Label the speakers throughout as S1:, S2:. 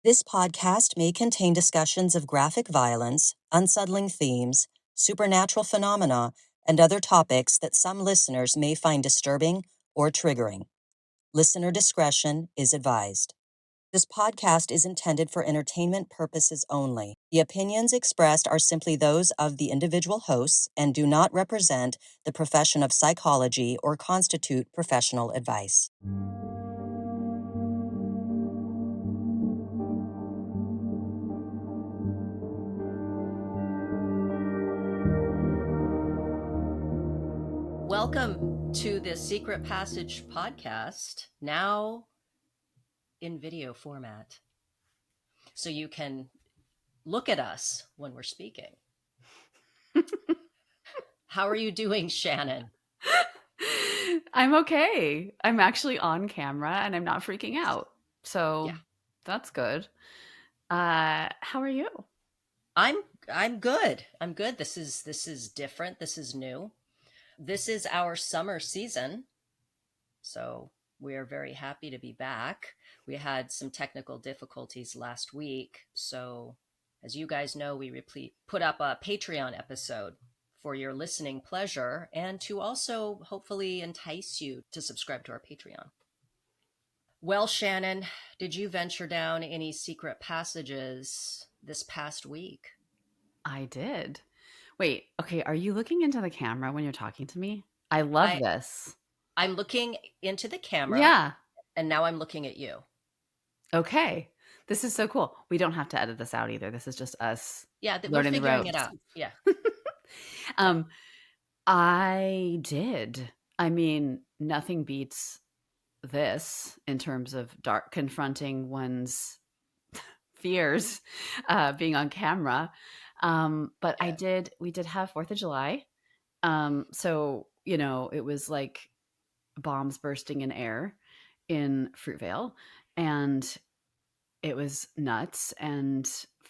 S1: This podcast may contain discussions of graphic violence, unsettling themes, supernatural phenomena, and other topics that some listeners may find disturbing or triggering. Listener discretion is advised. This podcast is intended for entertainment purposes only. The opinions expressed are simply those of the individual hosts and do not represent the profession of psychology or constitute professional advice.
S2: Welcome to the Secret Passage podcast, now in video format. So you can look at us when we're speaking. How are you doing, Shannon?
S3: I'm okay. I'm actually on camera and I'm not freaking out. So that's good. How are you?
S2: I'm good. I'm good. This is different. This is new. This is our summer season. So we are very happy to be back. We had some technical difficulties last week. So as you guys know, we put up a Patreon episode for your listening pleasure and to also hopefully entice you to subscribe to our Patreon. Well, Shannon, did you venture down any secret passages this past week?
S3: I did. Wait, okay. Are you looking into the camera when you're talking to me? I love this.
S2: I'm looking into the camera.
S3: Yeah.
S2: And now I'm looking at you.
S3: Okay. This is so cool. We don't have to edit this out either. This is just us.
S2: Yeah, we're figuring it out. Yeah.
S3: I did. I mean, nothing beats this in terms of confronting one's fears being on camera. But we did have 4th of July. So, it was like bombs bursting in air in Fruitvale, and it was nuts. And,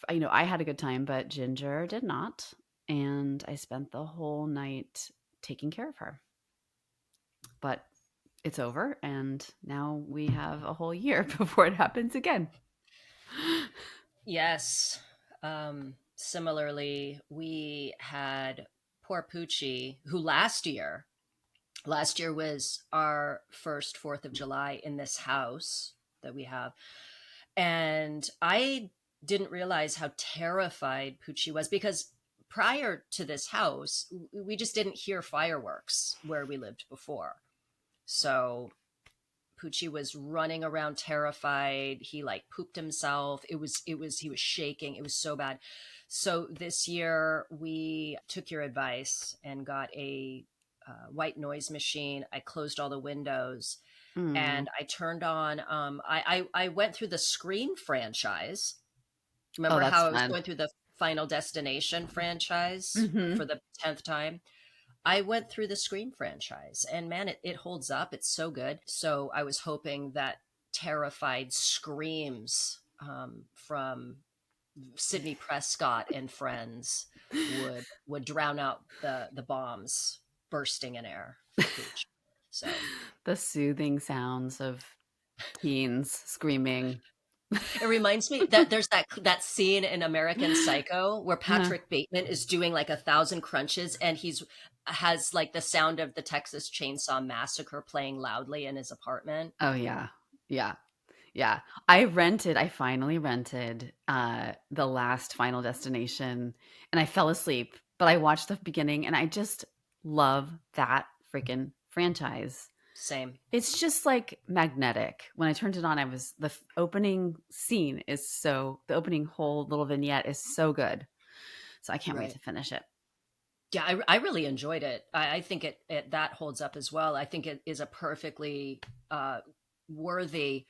S3: I had a good time, but Ginger did not. And I spent the whole night taking care of her. But it's over, and now we have a whole year before it happens again.
S2: Yes. Similarly, we had poor Poochie, who last year was our first 4th of July in this house that we have. And I didn't realize how terrified Poochie was because prior to this house, we just didn't hear fireworks where we lived before. So Poochie was running around terrified. He pooped himself. He was shaking. It was so bad. So this year we took your advice and got a white noise machine. I closed all the windows and I turned on, I went through the Scream franchise. Remember how I was going through the Final Destination franchise for the 10th time? I went through the Scream franchise and man, it holds up. It's so good. So I was hoping that terrified screams from Sidney Prescott and friends would drown out the bombs bursting in air. So
S3: the soothing sounds of teens screaming.
S2: It reminds me that there's that scene in American Psycho where Patrick Bateman is doing 1,000 crunches and has the sound of the Texas Chainsaw Massacre playing loudly in his apartment.
S3: Oh yeah. Yeah. Yeah. I finally rented the last Final Destination and I fell asleep, but I watched the beginning and I just love that freaking franchise.
S2: Same.
S3: It's just magnetic. When I turned it on, the opening scene the opening whole little vignette is so good. So I can't wait to finish it.
S2: Yeah, I really enjoyed it. I think it that holds up as well. I think it is a perfectly worthy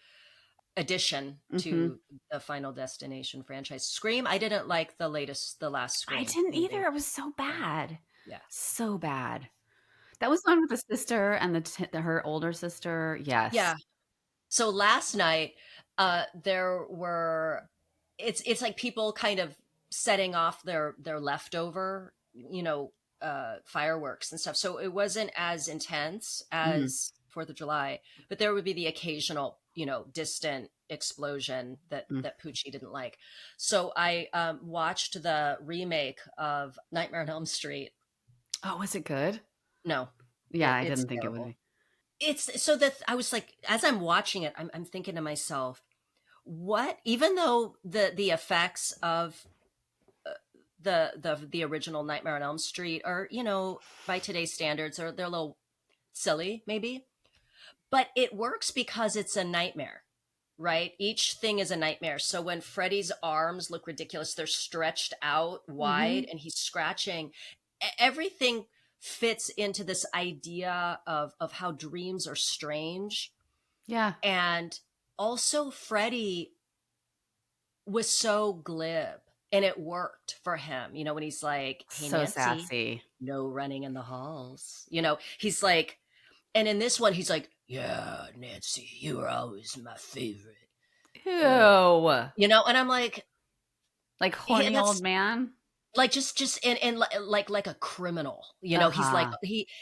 S2: addition to the Final Destination franchise. Scream, I didn't like the last Scream.
S3: I didn't either. It was so bad.
S2: Yeah.
S3: So bad. That was the one with the sister and her older sister. Yes.
S2: Yeah. So last night, it's like people kind of setting off their leftover, fireworks and stuff. So it wasn't as intense as 4th of July, but there would be the occasional, distant explosion that Pucci didn't like. So I watched the remake of Nightmare on Elm Street.
S3: Oh, was it good?
S2: No,
S3: Yeah, I
S2: it's
S3: didn't think it would
S2: terrible.
S3: be.
S2: It's so that I was like, as I'm watching it, I'm thinking to myself, what? Even though the effects of the original Nightmare on Elm Street are, by today's standards, they're a little silly, maybe, but it works because it's a nightmare, right? Each thing is a nightmare. So when Freddy's arms look ridiculous, they're stretched out wide
S3: Mm-hmm.
S2: and he's scratching, everything fits into this idea of how dreams are strange.
S3: Yeah.
S2: And also Freddy was so glib and it worked for him, when he's like, "Hey
S3: So
S2: Nancy,
S3: sassy.
S2: no running in the halls." He's like, and in this one he's like, "Yeah, Nancy, you were always my favorite." Uh,
S3: Ew.
S2: and I'm like,
S3: Like
S2: yeah,
S3: horny old
S2: that's
S3: man.
S2: like just and like a criminal. He's like,
S3: Uh-huh.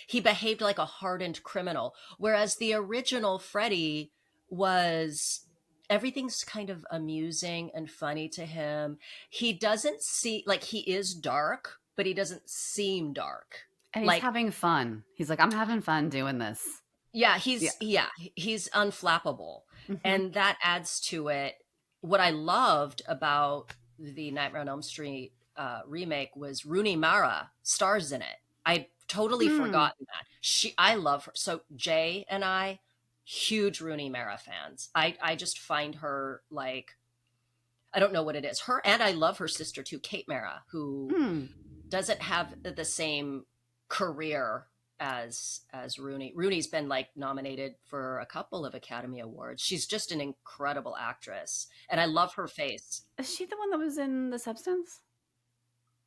S2: he behaved like a hardened criminal, whereas the original Freddy was, everything's kind of amusing and funny to him. He doesn't see, like, he is dark, but he doesn't seem dark.
S3: And he's
S2: Like,
S3: having fun. He's like, I'm having fun doing this.
S2: yeah,
S3: Yeah.
S2: he's unflappable,
S3: Mm-hmm.
S2: and that adds to it. What I loved about the Nightmare on Elm Street remake was Rooney Mara stars in it. I'd totally
S3: Hmm.
S2: forgotten that. I love her. So Jay and I, huge Rooney Mara fans. I just find her, like, I don't know what it is. Her, and I love her sister too, Kate Mara, who
S3: Hmm.
S2: doesn't have the same career as Rooney. Rooney's been, like, nominated for a couple of Academy Awards. She's just an incredible actress, and I love her face.
S3: Is she the one that was in The Substance?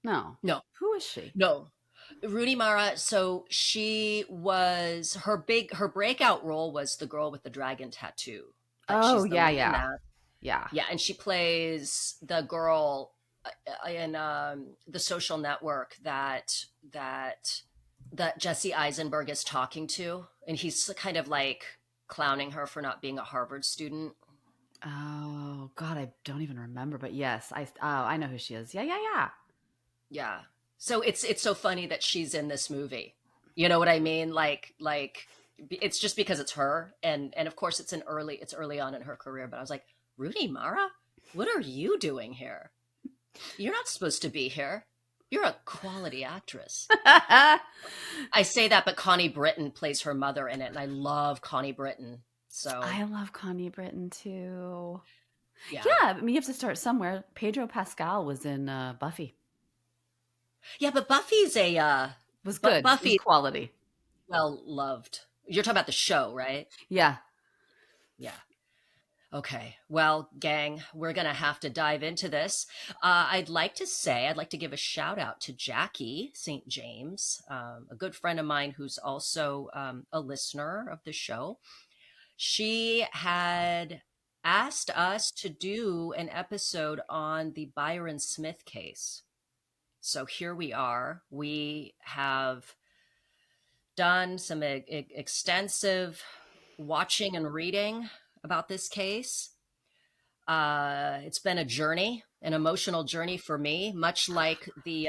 S3: No.
S2: No,
S3: Who is she?
S2: no, Rooney Mara. So she was, her breakout role was the girl with the dragon tattoo. Like,
S3: Oh,
S2: she's the
S3: yeah,
S2: lead in
S3: yeah.
S2: that.
S3: Yeah.
S2: Yeah, and she plays the girl in the Social Network that Jesse Eisenberg is talking to, and he's kind of like clowning her for not being a Harvard student.
S3: Oh, God, I don't even remember, but yes, I know who she is. Yeah, yeah, yeah.
S2: Yeah. So it's so funny that she's in this movie. You know what I mean? Like it's just because it's her, and of course it's early on in her career, but I was like, "Rooney Mara, what are you doing here? You're not supposed to be here. You're a quality actress." I say that, but Connie Britton plays her mother in it, and I love Connie Britton. So,
S3: I love Connie Britton too.
S2: yeah.
S3: Yeah, I mean, you have to start somewhere. Pedro Pascal was in Buffy.
S2: Yeah, but Buffy's a
S3: It was good. It was
S2: Buffy
S3: quality.
S2: well loved. You're talking about the show, right?
S3: Yeah.
S2: Yeah. Okay. Well, gang, we're going to have to dive into this. I'd like to give a shout out to Jackie St. James, a good friend of mine who's also a listener of the show. She had asked us to do an episode on the Byron Smith case. So here we are. We have done some extensive watching and reading about this case. It's been a journey, an emotional journey for me, much like the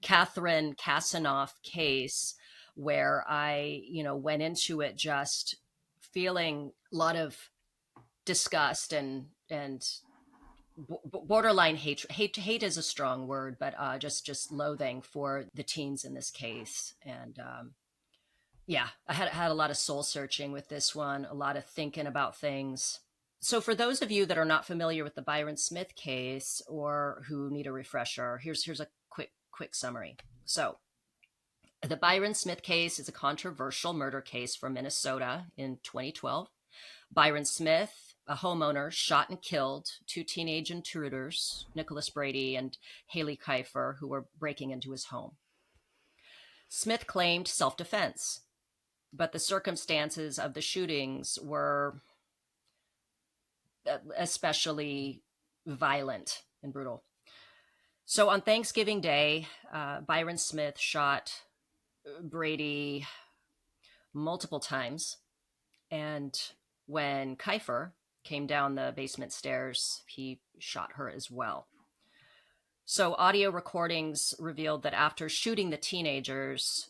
S2: Catherine Kasanoff case, where I, went into it just feeling a lot of disgust and borderline hatred. Hate is a strong word, but just loathing for the teens in this case. And yeah, I had a lot of soul searching with this one, a lot of thinking about things. So for those of you that are not familiar with the Byron Smith case or who need a refresher, here's a quick summary. So the Byron Smith case is a controversial murder case from Minnesota in 2012. Byron Smith, a homeowner, shot and killed two teenage intruders, Nicholas Brady and Haile Kifer, who were breaking into his home. Smith claimed self-defense, but the circumstances of the shootings were especially violent and brutal. So on Thanksgiving Day, Byron Smith shot Brady multiple times, and when Kifer came down the basement stairs, he shot her as well. So audio recordings revealed that after shooting the teenagers,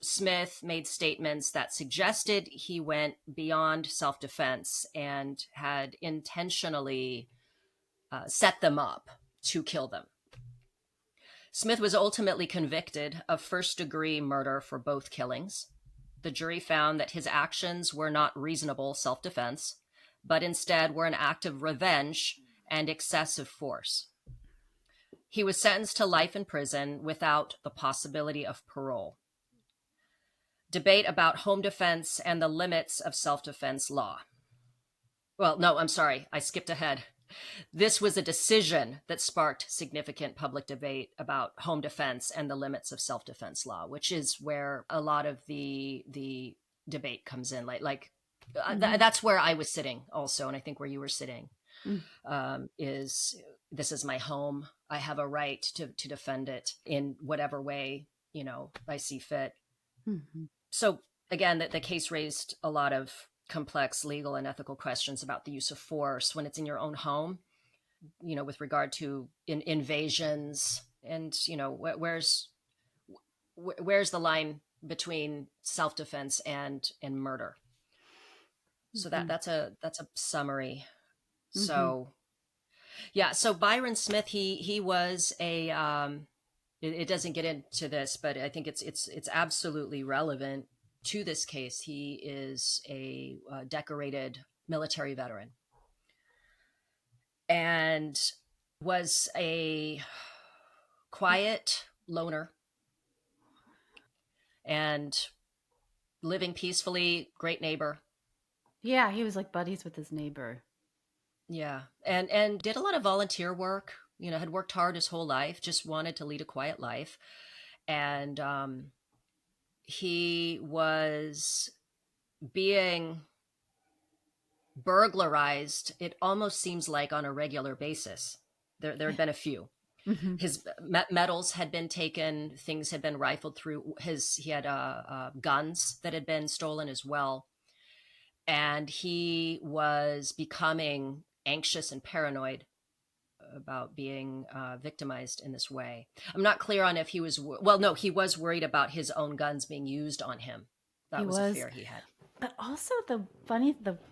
S2: Smith made statements that suggested he went beyond self-defense and had intentionally set them up to kill them. Smith was ultimately convicted of first-degree murder for both killings. The jury found that his actions were not reasonable self-defense, but instead were an act of revenge and excessive force. He was sentenced to life in prison without the possibility of parole. Debate about home defense and the limits of self-defense law. Well, no, I'm sorry, I skipped ahead. This was a decision that sparked significant public debate about home defense and the limits of self-defense law, which is where a lot of the debate comes in. That's where I was sitting also, and I think where you were sitting is this is my home. I have a right to defend it in whatever way I see fit.
S3: Mm-hmm.
S2: So again, the case raised a lot of complex legal and ethical questions about the use of force when it's in your own home, with regard to invasions and, where's the line between self-defense and murder. So that's a summary.
S3: Mm-hmm.
S2: So yeah. So Byron Smith, he was a, it doesn't get into this, but I think it's absolutely relevant to this case. He is a decorated military veteran and was a quiet loner and living peacefully, great neighbor.
S3: Yeah, he was like buddies with his neighbor.
S2: Yeah, and did a lot of volunteer work. Had worked hard his whole life, just wanted to lead a quiet life, and he was being burglarized, it almost seems like on a regular basis. There had been a few.
S3: Mm-hmm.
S2: His medals had been taken, things had been rifled through. He had guns that had been stolen as well. And he was becoming anxious and paranoid about being victimized in this way. I'm not clear on if he was, he was worried about his own guns being used on him. That was a fear he had.
S3: But also the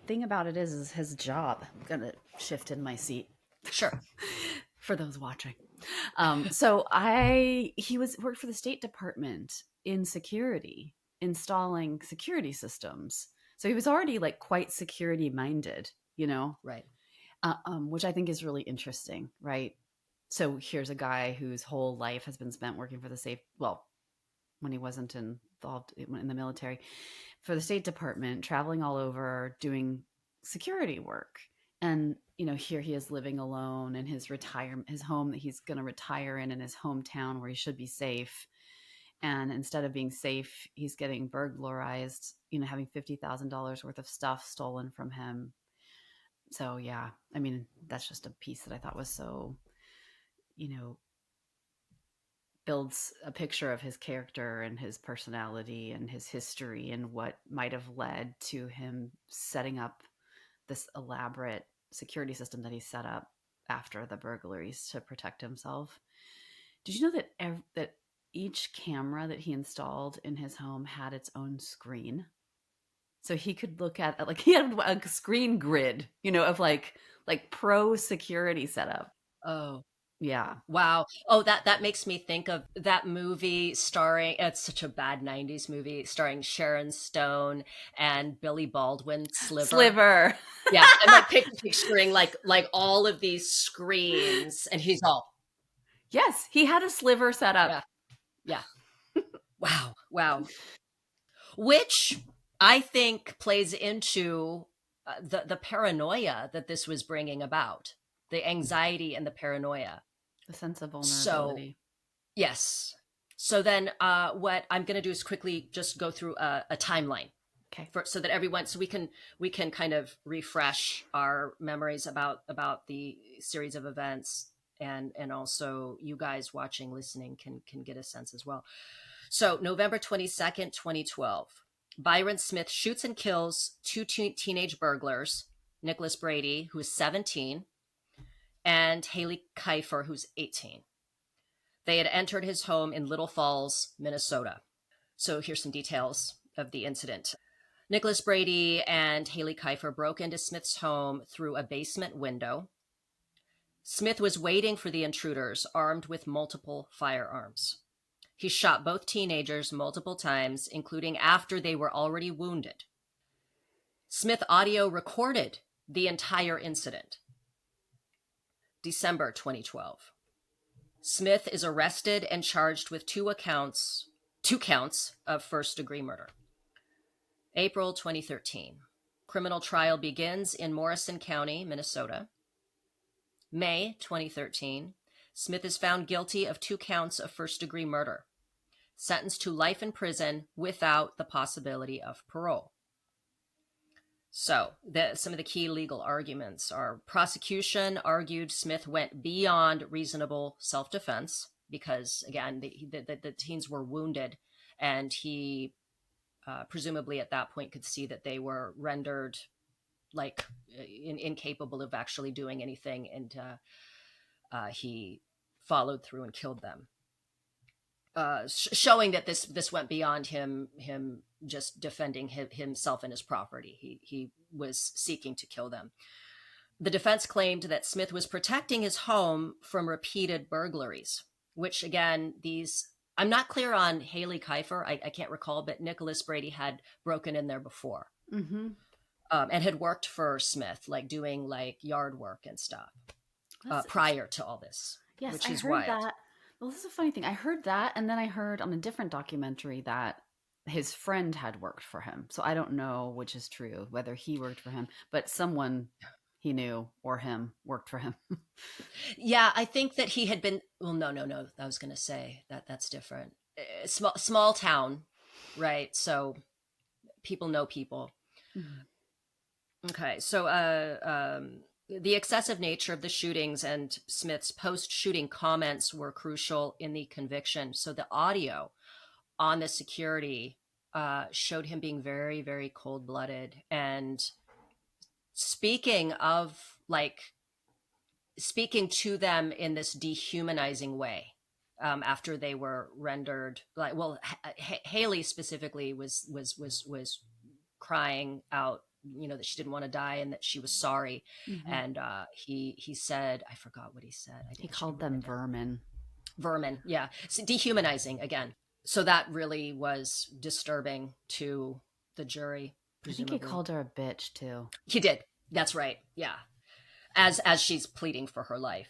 S3: thing about it is his job. I'm going to shift in my seat.
S2: Sure.
S3: For those watching. He worked for the State Department in security, installing security systems. So he was already like quite security minded,
S2: Right.
S3: Which I think is really interesting, right? So here's a guy whose whole life has been spent working for when he wasn't involved in the military, for the State Department, traveling all over, doing security work. And, here he is living alone in his home that he's going to retire in his hometown where he should be safe. And instead of being safe, he's getting burglarized, having $50,000 worth of stuff stolen from him. So, yeah, I mean, that's just a piece that I thought was so, builds a picture of his character and his personality and his history and what might have led to him setting up this elaborate security system that he set up after the burglaries to protect himself. Did you know that each camera that he installed in his home had its own screen? So he could look at he had a screen grid, of like pro security setup.
S2: Oh,
S3: yeah.
S2: Wow. Oh, that makes me think of that movie starring, it's such a bad 90s movie, starring Sharon Stone and Billy Baldwin, Sliver. Yeah. I'm like picturing like all of these screens and he's all.
S3: Yes, he had a Sliver set up.
S2: Yeah. Wow. Which I think plays into the paranoia that this was bringing about, the anxiety and the paranoia.
S3: A sense of vulnerability.
S2: So, yes. So then what I'm going to do is quickly just go through a timeline.
S3: Okay.
S2: So that everyone, so we can kind of refresh our memories about the series of events, and also you guys watching, listening can get a sense as well. So November 22nd, 2012, Byron Smith shoots and kills two teenage burglars, Nicholas Brady, who is 17, and Haile Kifer, who's 18. They had entered his home in Little Falls, Minnesota. So here's some details of the incident. Nicholas Brady and Haile Kifer broke into Smith's home through a basement window. Smith was waiting for the intruders, armed with multiple firearms. He shot both teenagers multiple times, including after they were already wounded. Smith audio recorded the entire incident. December 2012. Smith is arrested and charged with two counts of first-degree murder. April 2013. Criminal trial begins in Morrison County, Minnesota. May 2013. Smith is found guilty of 2 counts of first-degree murder, sentenced to life in prison without the possibility of parole. So, some of the key legal arguments are: prosecution argued Smith went beyond reasonable self-defense because, again, the teens were wounded, and he presumably at that point could see that they were rendered incapable of actually doing anything, and he followed through and killed them, showing that this went beyond him just defending himself and his property. He was seeking to kill them. The defense claimed that Smith was protecting his home from repeated burglaries, which, again, I'm not clear on Haile Kifer. I can't recall, but Nicholas Brady had broken in there before.
S3: Mm-hmm.
S2: And had worked for Smith, doing yard work and stuff prior to all this.
S3: Yes,
S2: which
S3: I
S2: is
S3: heard
S2: wild.
S3: that. Well, this is a funny thing. I heard that, and then I heard on a different documentary that his friend had worked for him. So I don't know which is true, whether he worked for him, but someone he knew or him worked for him.
S2: Yeah, I think that he had been. Well, no. I was going to say that's different. Small town, right? So people know people. Mm-hmm. Okay, so the excessive nature of the shootings and Smith's post-shooting comments were crucial in the conviction. So the audio on the security showed him being very, very cold-blooded. And speaking to them in this dehumanizing way, after they were rendered Haile specifically was crying out, that she didn't want to die and that she was sorry. Mm-hmm. And he said, I forgot what he said.
S3: He called them vermin.
S2: Vermin, yeah. So dehumanizing again. So that really was disturbing to the jury, presumably.
S3: I think he called her a bitch too.
S2: He did. That's right. Yeah. As she's pleading for her life.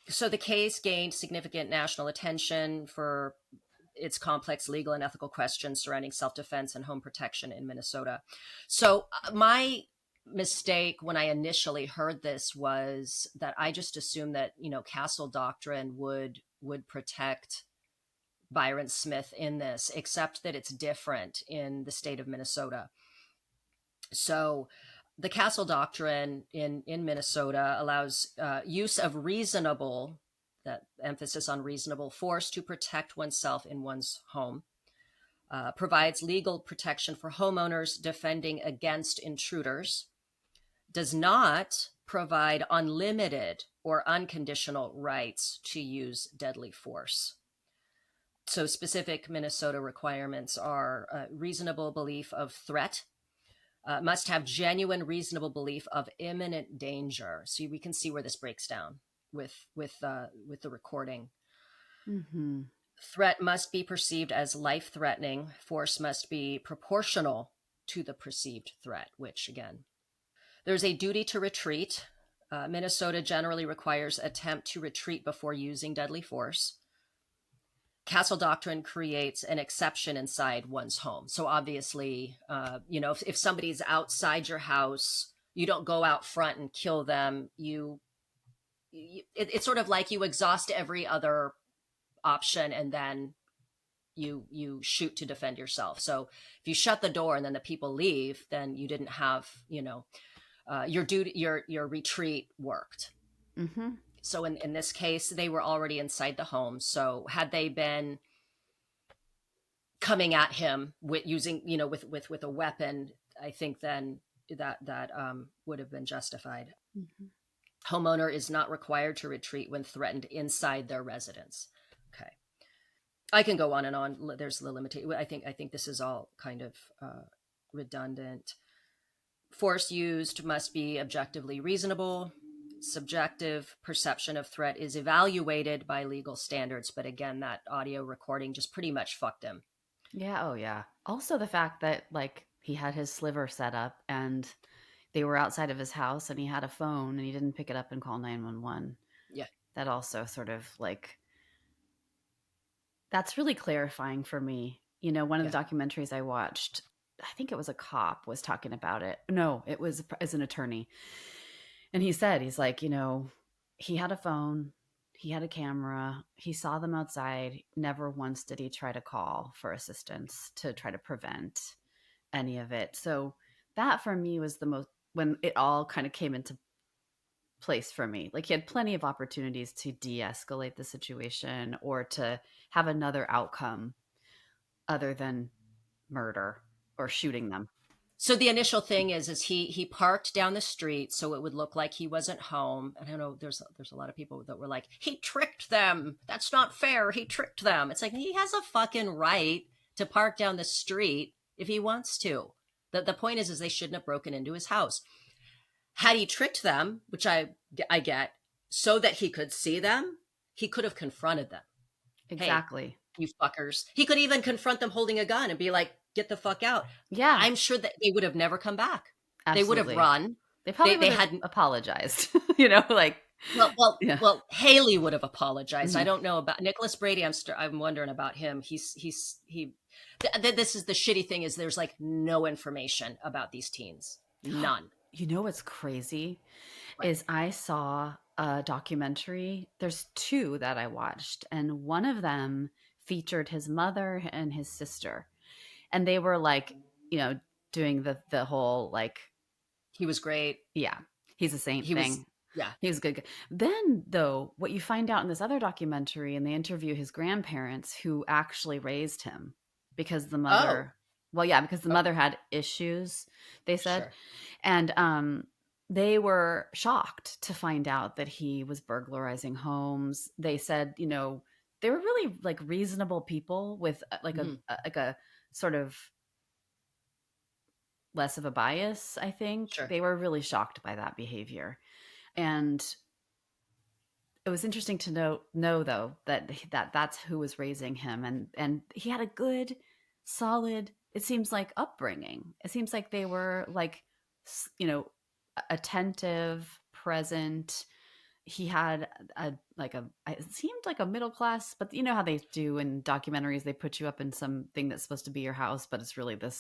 S2: So the case gained significant national attention for its complex legal and ethical questions surrounding self-defense and home protection in Minnesota. So my mistake when I initially heard this was that I just assumed that, Castle Doctrine would protect Byron Smith in this, except that it's different in the state of Minnesota. So the Castle Doctrine in Minnesota allows use of reasonable, that emphasis on reasonable, force to protect oneself in one's home, provides legal protection for homeowners defending against intruders, does not provide unlimited or unconditional rights to use deadly force. So specific Minnesota requirements are reasonable belief of threat, must have genuine reasonable belief of imminent danger. So we can see where this breaks down with the recording. Mm-hmm. Threat must be perceived as life-threatening. Force must be proportional to the perceived threat, which, again, there's a duty to retreat. Minnesota generally requires attempt to retreat before using deadly force. Castle Doctrine creates an exception inside one's home. So obviously, if somebody's outside your house, you don't go out front and kill them. It's sort of like you exhaust every other option and then you shoot to defend yourself. So if you shut the door and then the people leave, then you didn't have, your duty, your retreat worked. Mm-hmm. So in this case, they were already inside the home. So had they been coming at him with using, with a weapon, I think then that would have been justified.
S3: Mhm.
S2: Homeowner is not required to retreat when threatened inside their residence. Okay. I can go on and on. There's the limitation. I think this is all kind of redundant. Force used must be objectively reasonable. Subjective perception of threat is evaluated by legal standards. But again, that audio recording just pretty much fucked him.
S3: Yeah. Oh, yeah. Also, the fact that like he had his sliver set up and they were outside of his house and he had a phone and he didn't pick it up and call 911.
S2: Yeah.
S3: That also sort of like, that's really clarifying for me. One of the documentaries I watched, I think it was a cop was talking about it. No, it was as an attorney. And he's like, he had a phone, he had a camera, he saw them outside. Never once did he try to call for assistance to try to prevent any of it. So that for me was the most, when it all kind of came into place for me. Like he had plenty of opportunities to de-escalate the situation or to have another outcome other than murder or shooting them.
S2: So the initial thing is he parked down the street so it would look like he wasn't home. And I know there's a lot of people that were like, he tricked them. That's not fair. He tricked them. It's like, he has a fucking right to park down the street if he wants to. The point is they shouldn't have broken into his house. Had he tricked them, which I get, so that he could see them, he could have confronted them.
S3: Exactly.
S2: Hey, you fuckers. He could even confront them holding a gun and be like, get the fuck out.
S3: Yeah.
S2: I'm sure that they would have never come back.
S3: Absolutely.
S2: They would have run.
S3: They probably hadn't apologized, like.
S2: Well, Haile would have apologized. Mm-hmm. I don't know about Nicholas Brady. I'm wondering about him. This is the shitty thing is there's like no information about these teens. None.
S3: What's crazy is I saw a documentary. There's two that I watched, and one of them featured his mother and his sister. And they were like, doing the whole like.
S2: He was great.
S3: Yeah. He's a saint thing. He was good. Then though, what you find out in this other documentary, and they interview his grandparents who actually raised him because the mother, because the mother had issues, they said. Sure. And they were shocked to find out that he was burglarizing homes. They said, they were really like reasonable people with like a sort of less of a bias, I think. Sure. They were really shocked by that behavior. And it was interesting to know though, that's who was raising him. And he had a good, solid, it seems like upbringing. It seems like they were like, attentive, present. He had it seemed like a middle class, but you know how they do in documentaries, they put you up in something that's supposed to be your house, but it's really
S2: the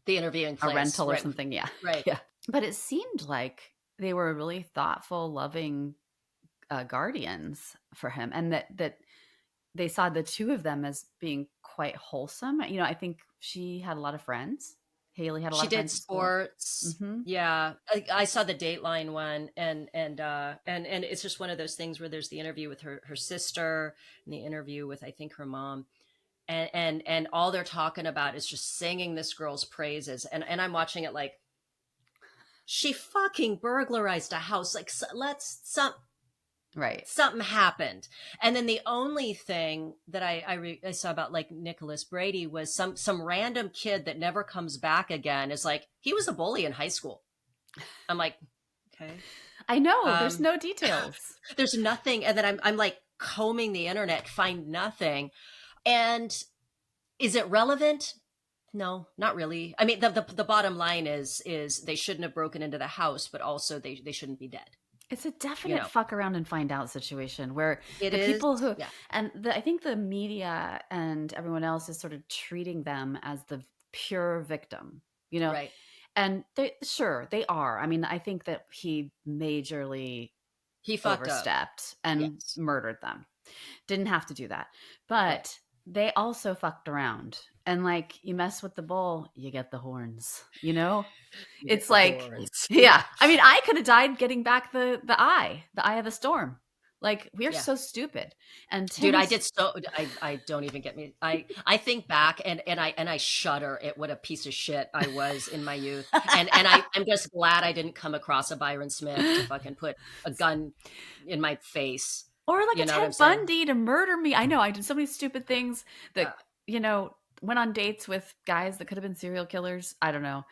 S2: interviewing place,
S3: a rental or something. Yeah.
S2: Right.
S3: Yeah. But it seemed like they were really thoughtful, loving guardians for him. And that they saw the two of them as being quite wholesome. I think she had a lot of friends. Haile had a lot of friends.
S2: She did sports. Mm-hmm. Yeah. I saw the Dateline one and it's just one of those things where there's the interview with her sister and the interview with, I think, her mom. And all they're talking about is just singing this girl's praises. And I'm watching it like, she fucking burglarized a house. Like, something happened. And then the only thing that I saw about like Nicholas Brady was some random kid that never comes back again is like, he was a bully in high school. I'm like, okay.
S3: I know. There's no details.
S2: There's nothing. And then I'm like combing the internet, find nothing. And is it relevant? No, not really. I mean, the bottom line is they shouldn't have broken into the house, but also they shouldn't be dead.
S3: It's a definite fuck around and find out situation where people who, and I think the media and everyone else is sort of treating them as the pure victim, Right. And they are. I mean, I think that he majorly overstepped and murdered them. Didn't have to do that. But they also fucked around. And like, you mess with the bull, you get the horns, It's like, yeah. I mean, I could have died getting back the eye of the storm. Like, we're
S2: Yeah.
S3: so stupid. And
S2: Dude,
S3: Tim
S2: I
S3: is
S2: did so. I don't even get me. I think back and I shudder at what a piece of shit I was in my youth. And I'm just glad I didn't come across a Byron Smith to fucking put a gun in my face.
S3: or like a
S2: You know what I'm
S3: Ted
S2: saying?
S3: Bundy to murder me. I know I did so many stupid things
S2: Uh,
S3: that, you know, went on dates with guys that could have been serial killers. I don't know.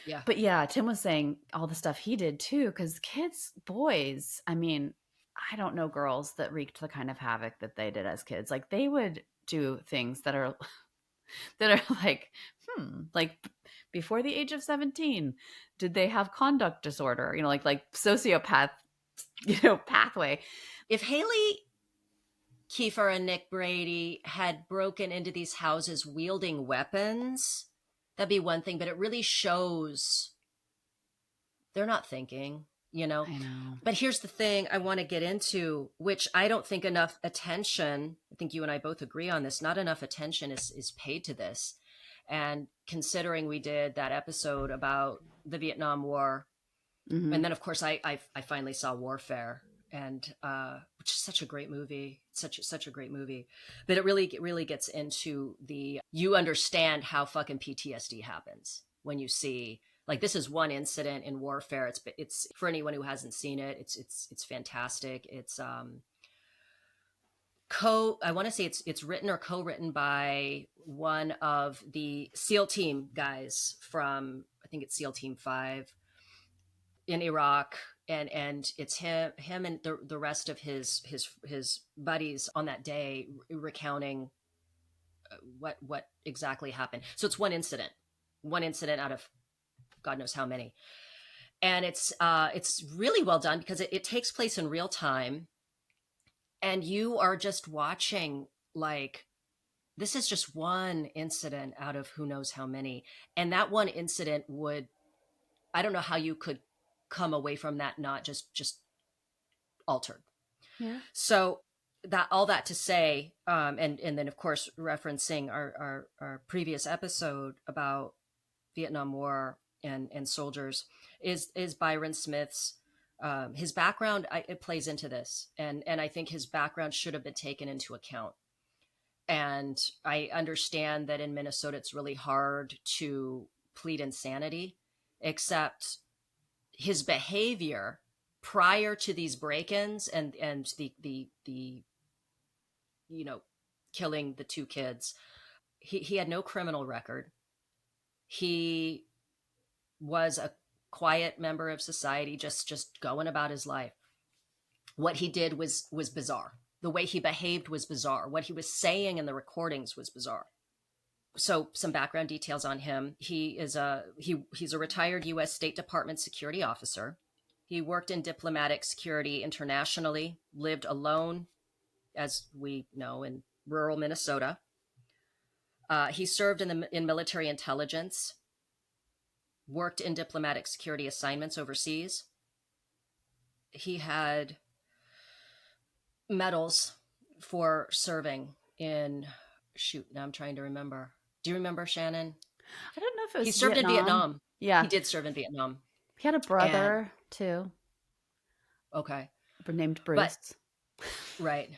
S2: yeah.
S3: But yeah, Tim was saying all the stuff he did too, because kids, boys, I mean, I don't know girls that wreaked the kind of havoc that they did as kids. Like they would do things that are that are like, like before the age of 17, did they have conduct disorder? You know, like sociopath, pathway.
S2: If Haley, Kifer, and Nick Brady had broken into these houses wielding weapons, that'd be one thing. But it really shows they're not thinking, you know.
S3: I know.
S2: But here's the thing I want to get into, which I don't think enough attention, I think you and I both agree on this, not enough attention is paid to this. And considering we did that episode about the Vietnam War,
S3: Mm-hmm.
S2: and then of course I finally saw Warfare, and which is such a great movie, such a great movie. But it really gets into you understand how fucking PTSD happens when you see, like, this is one incident in Warfare. It's for anyone who hasn't seen it, it's fantastic. It's I want to say it's written or co-written by one of the SEAL team guys from, I think it's SEAL Team 5 in Iraq, and it's him and the rest of his buddies on that day recounting what exactly happened. So it's one incident out of God knows how many. And it's really well done because it takes place in real time, and you are just watching, like, this is just one incident out of who knows how many. And that one incident I don't know how you could come away from that not just altered.
S3: Yeah.
S2: So that, all that to say, and then of course referencing our previous episode about Vietnam War and soldiers, is Byron Smith's his background. It plays into this, and I think his background should have been taken into account. And I understand that in Minnesota it's really hard to plead insanity, except his behavior prior to these break-ins and the killing the two kids. He had no criminal record. He was a quiet member of society, just going about his life. What he did was bizarre. The way he behaved was bizarre. What he was saying in the recordings was bizarre. So some background details on him. He's a retired US State Department security officer. He worked in diplomatic security internationally, lived alone, as we know, in rural Minnesota. He served in military intelligence, worked in diplomatic security assignments overseas. He had medals for serving in, shoot, now I'm trying to remember. Do you remember, Shannon?
S3: I don't know if it
S2: He
S3: was
S2: served in
S3: Vietnam.
S2: Vietnam. He
S3: Yeah.
S2: did serve in Vietnam.
S3: He had a
S2: And
S3: brother too,
S2: okay.
S3: named
S2: But
S3: Bruce,
S2: right.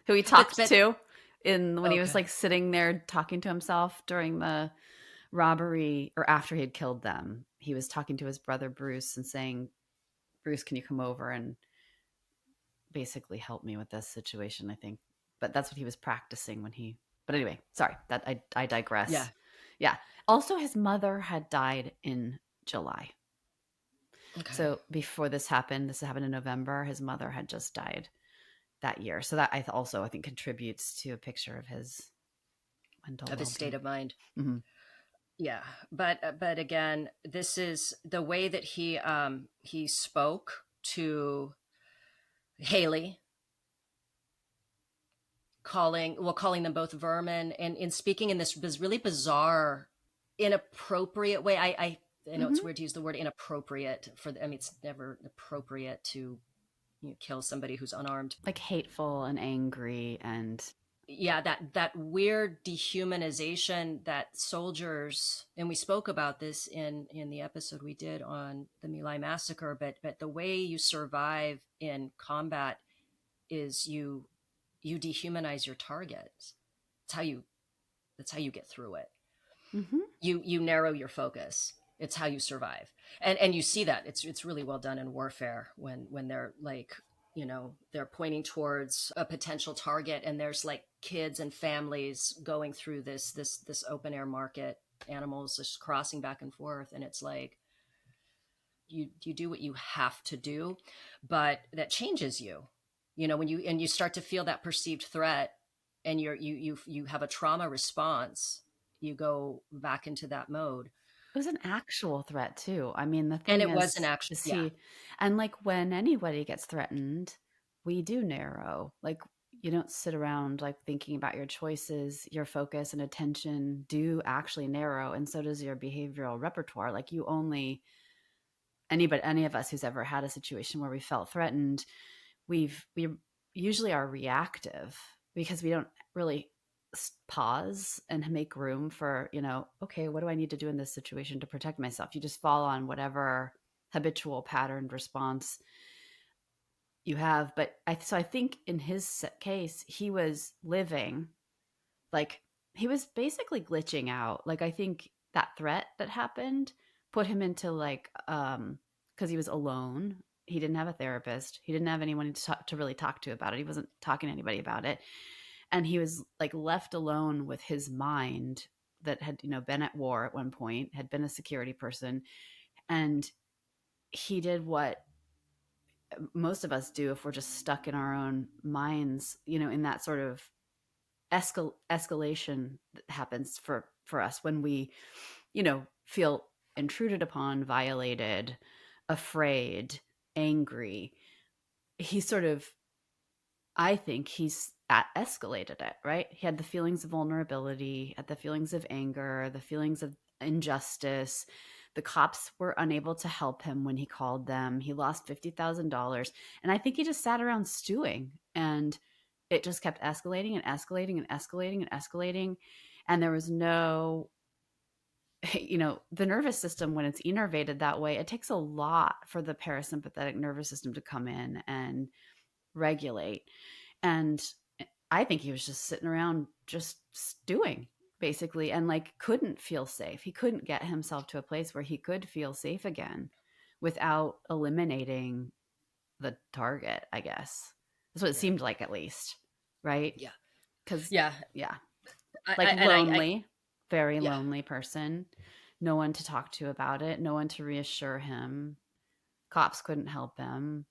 S3: who he
S2: But
S3: talked to when he was
S2: okay.
S3: like sitting there talking to himself during the robbery, or after he had killed them. He was talking to his brother Bruce and saying, "Bruce, can you come over and basically help me with this situation?" I think, but that's what he was practicing when he. But anyway, sorry that I
S2: Yeah.
S3: digress. Yeah. Also, his mother had died in July.
S2: Okay.
S3: So before this happened in November. His mother had just died that year. So that I think contributes to a picture of his mental
S2: Of his state
S3: well-being.
S2: of mind.
S3: Mm-hmm.
S2: Yeah. But again, this is the way that he spoke to Haley, calling them both vermin, and in speaking in this really bizarre, inappropriate way. I know
S3: Mm-hmm.
S2: it's weird to use the word inappropriate I mean, it's never appropriate to kill somebody who's unarmed.
S3: Like hateful and angry and
S2: Yeah, that weird dehumanization that soldiers, and we spoke about this in the episode we did on the My Lai massacre, but the way you survive in combat is you dehumanize your targets. That's how you get through it.
S3: Mm-hmm.
S2: You narrow your focus. It's how you survive. And you see that it's really well done in warfare when they're like, they're pointing towards a potential target, and there's like kids and families going through this open air market, animals just crossing back and forth, and it's like you do what you have to do, but that changes you. When you start to feel that perceived threat, and you have a trauma response, you go back into that mode.
S3: It was an actual threat too. I mean, the
S2: And
S3: thing
S2: it was an action.
S3: is
S2: Yeah.
S3: and like when anybody gets threatened, we do narrow. Like you don't sit around like thinking about your choices, your focus and attention do actually narrow. And so does your behavioral repertoire. Like you only, any of us who's ever had a situation where we felt threatened, we usually are reactive because we don't really pause and make room for, okay, what do I need to do in this situation to protect myself? You just fall on whatever habitual patterned response you have. But I think in his case, he was living like he was basically glitching out. Like I think that threat that happened put him into like because he was alone. He didn't have a therapist. He didn't have anyone to really talk to about it. He wasn't talking to anybody about it. And he was like left alone with his mind that had, been at war at one point, had been a security person. And he did what most of us do if we're just stuck in our own minds, in that sort of escalation that happens for us when we feel intruded upon, violated, afraid, angry. He sort of, I think he's escalated it, right? He had the feelings of vulnerability, had the feelings of anger, the feelings of injustice. The cops were unable to help him when he called them. He lost $50,000. And I think he just sat around stewing, and it just kept escalating and escalating and escalating and escalating. And there was no, the nervous system, when it's innervated that way, it takes a lot for the parasympathetic nervous system to come in and regulate. And I think he was just sitting around just stewing basically, and like couldn't feel safe. He couldn't get himself to a place where he could feel safe again without eliminating the target, I guess. That's what it
S2: Right.
S3: seemed like, at least. Right?
S2: Yeah.
S3: Because,
S2: Yeah.
S3: yeah,
S2: I,
S3: like
S2: and
S3: lonely, very
S2: yeah.
S3: lonely person. No one to talk to about it, no one to reassure him. Cops couldn't help him.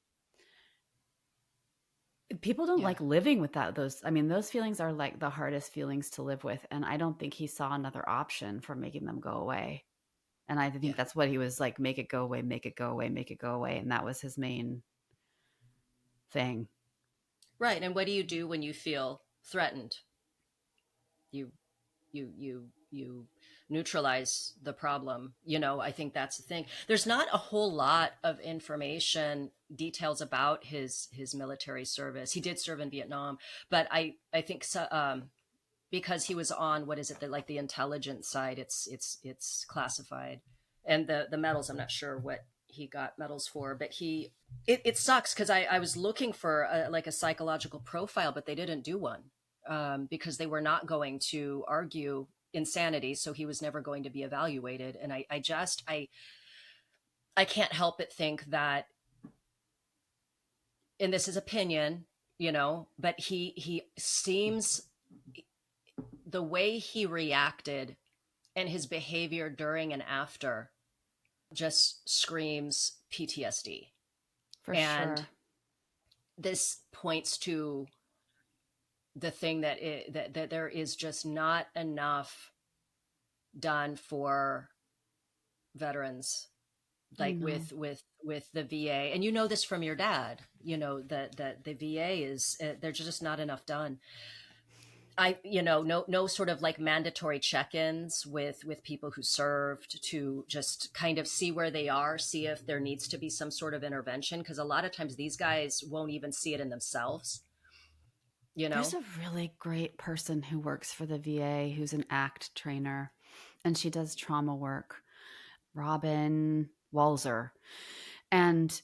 S3: People don't
S2: Yeah.
S3: like living with those feelings are like the hardest feelings to live with, and I don't think he saw another option for making them go away. And I think
S2: Yeah.
S3: that's what he was like, make it go away, make it go away, make it go away. And that was his main thing.
S2: Right. And what do you do when you feel threatened? You you neutralize the problem. I think that's the thing. There's not a whole lot of information, details about his military service. He did serve in Vietnam, but I think so, because he was on, what is it, like the intelligence side, it's classified. And the medals, I'm not sure what he got medals for, but it sucks because I was looking for like a psychological profile, but they didn't do one, because they were not going to argue insanity, so he was never going to be evaluated. And I can't help but think that, and this is opinion, but he seems, the way he reacted and his behavior during and after just screams PTSD.
S3: For
S2: And
S3: sure.
S2: this points to the thing that there is just not enough done for veterans,
S3: I
S2: like
S3: know.
S2: with the VA. And this from your dad, that the VA is, there's just not enough done. No sort of like mandatory check-ins with people who served, to just kind of see where they are, see if there needs to be some sort of intervention, because a lot of times these guys won't even see it in themselves, you
S3: There's
S2: know.
S3: a really great person who works for the VA who's an ACT trainer, and she does trauma work, Robin Walzer. And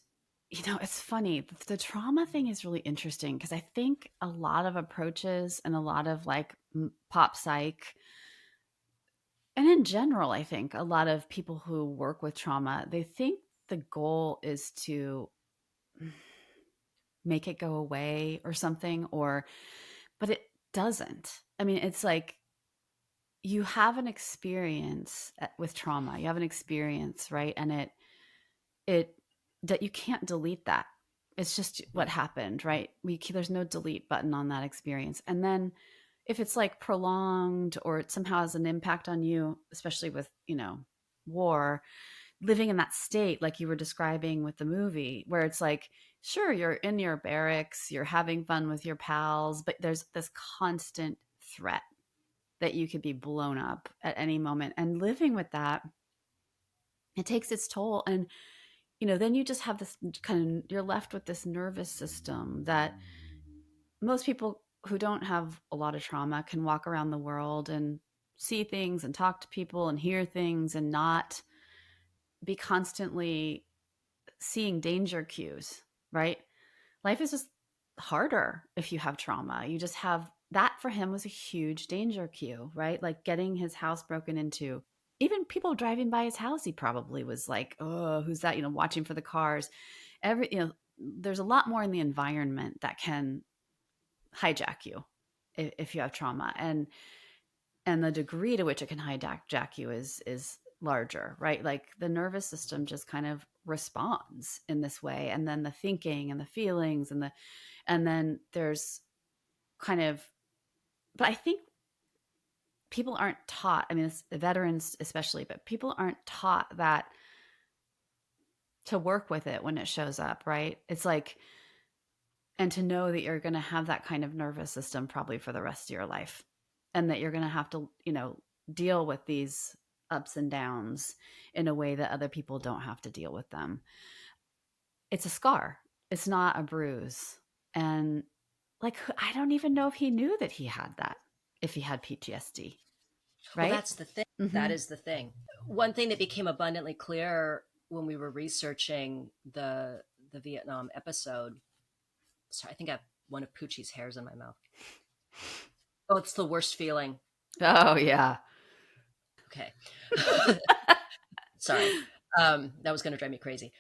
S3: It's funny. The trauma thing is really interesting because I think a lot of approaches and a lot of like pop psych, and in general, I think a lot of people who work with trauma, they think the goal is to make it go away or something, but it doesn't. I mean, it's like you have an experience with trauma. You have an experience, right? And it that you can't delete that. It's just what happened, right? There's no delete button on that experience. And then if it's like prolonged or it somehow has an impact on you, especially with, war, living in that state like you were describing with the movie, where it's like, sure, you're in your barracks, you're having fun with your pals, but there's this constant threat that you could be blown up at any moment. And living with that, it takes its toll. And then you just have this you're left with this nervous system that most people who don't have a lot of trauma can walk around the world and see things and talk to people and hear things and not be constantly seeing danger cues, right? Life is just harder if you have trauma. You just have that. For him was a huge danger cue, right? Like getting his house broken into. Even people driving by his house, he probably was like, oh, who's that? Watching for the cars. There's a lot more in the environment that can hijack you if you have trauma. And the degree to which it can hijack you is larger, right? Like the nervous system just kind of responds in this way, and then the thinking and the feelings and then there's kind of, but I think people aren't taught, I mean, it's the veterans especially, but people aren't taught that to work with it when it shows up, right? It's like, and to know that you're going to have that kind of nervous system probably for the rest of your life, and that you're going to have to, deal with these ups and downs in a way that other people don't have to deal with them. It's a scar. It's not a bruise. And like, I don't even know if he knew that he had that, if he had PTSD,
S2: Well,
S3: right?
S2: that's the thing.
S3: Mm-hmm.
S2: That is the thing. One thing that became abundantly clear when we were researching the Vietnam episode. Sorry, I think I have one of Poochie's hairs in my mouth. Oh, it's the worst feeling.
S3: Oh, yeah.
S2: Okay. Sorry. That was going to drive me crazy.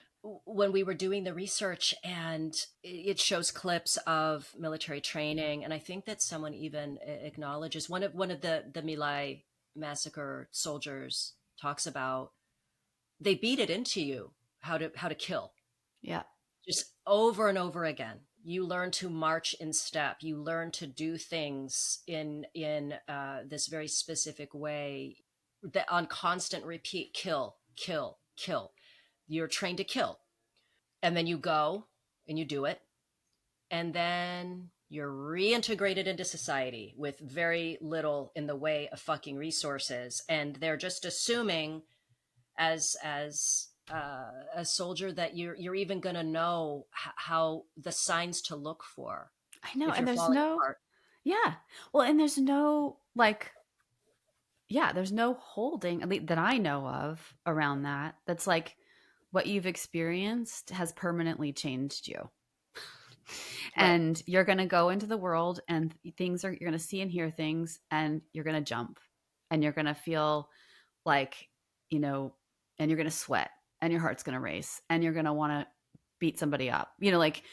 S2: When we were doing the research, and it shows clips of military training, and I think that someone even acknowledges one of the My Lai massacre soldiers talks about they beat it into you how to kill,
S3: Yeah.
S2: just over and over again. You learn to march in step. You learn to do things in this very specific way, that on constant repeat. Kill, kill, kill. You're trained to kill, and then you go and you do it, and then you're reintegrated into society with very little in the way of fucking resources, and they're just assuming as a soldier that you're even going to know how the signs to look for
S3: I know.
S2: if
S3: And
S2: you're
S3: there's
S2: falling
S3: no,
S2: apart.
S3: yeah. Well, and there's no like, yeah, there's no holding, at least that I know of, around that. That's like what you've experienced has permanently changed you.
S2: Right.
S3: And you're going to go into the world and you're going to see and hear things, and you're going to jump, and you're going to feel like, and you're going to sweat, and your heart's going to race, and you're going to want to beat somebody up. Like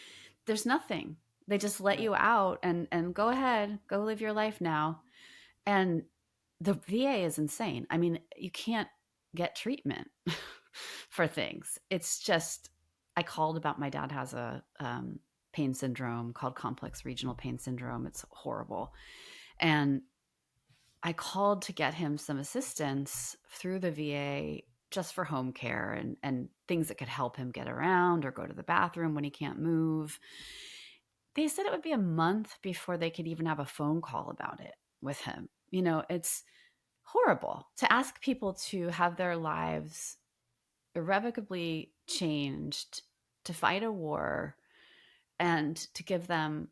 S3: there's nothing. They just let
S2: Right.
S3: you out and go ahead, go live your life now. And the VA is insane. I mean, you can't get treatment for things. It's just, I called about, my dad has a pain syndrome called complex regional pain syndrome. It's horrible. And I called to get him some assistance through the VA just for home care and things that could help him get around or go to the bathroom when he can't move. They said it would be a month before they could even have a phone call about it with him. It's horrible to ask people to have their lives irrevocably changed to fight a war and to give them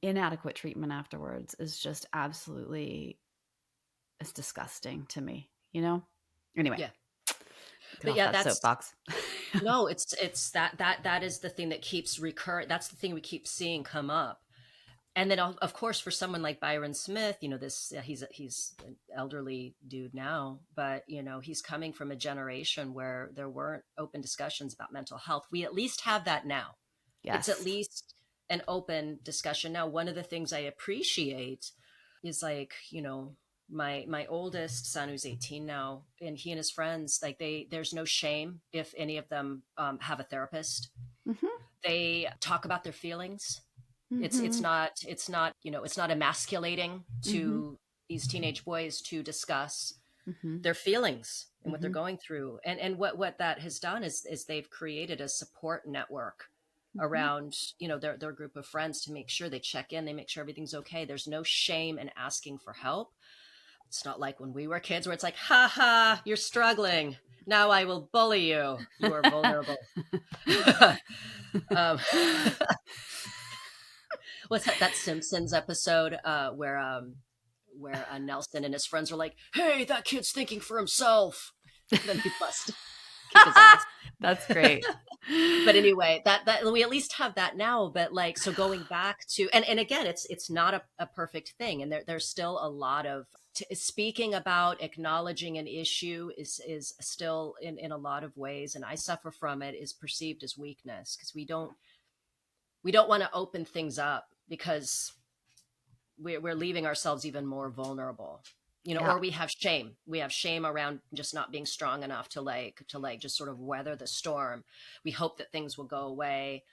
S3: inadequate treatment afterwards is just absolutely, it's disgusting to me. Anyway,
S2: Yeah.
S3: get
S2: But
S3: off
S2: yeah,
S3: that
S2: that's
S3: soapbox.
S2: No, it's that is the thing that keeps recurring. That's the thing we keep seeing come up. And then of course for someone like Byron Smith, this he's an elderly dude now, but he's coming from a generation where there weren't open discussions about mental health. We at least have that now. It's at
S3: Yes.
S2: least an open discussion now. One of the things I appreciate is like, my oldest son, who's 18 now, and he and his friends, like there's no shame if any of them have a therapist.
S3: Mm-hmm.
S2: They talk about their feelings. It's
S3: Mm-hmm.
S2: not it's not emasculating
S3: Mm-hmm.
S2: to these teenage boys to discuss
S3: Mm-hmm.
S2: their feelings and what they're
S3: Mm-hmm.
S2: going through. And what that has done is they've created a support network
S3: Mm-hmm.
S2: around their group of friends to make sure they check in, they make sure everything's okay. There's no shame in asking for help. It's not like when we were kids where it's like, ha ha, you're struggling, now I will bully you, you are vulnerable. um, what's that Simpsons episode where Nelson and his friends are like, hey, that kid's thinking for himself. Then he must kick his ass.
S3: That's great.
S2: But anyway, that we at least have that now. But like, so going back to, and again, it's not a perfect thing. And there's still a lot of speaking about, acknowledging an issue is still in a lot of ways. And I suffer from it, is perceived as weakness, because we don't want to open things up because we're leaving ourselves even more vulnerable,
S3: Yeah.
S2: or we have shame around just not being strong enough to just sort of weather the storm. We hope that things will go away.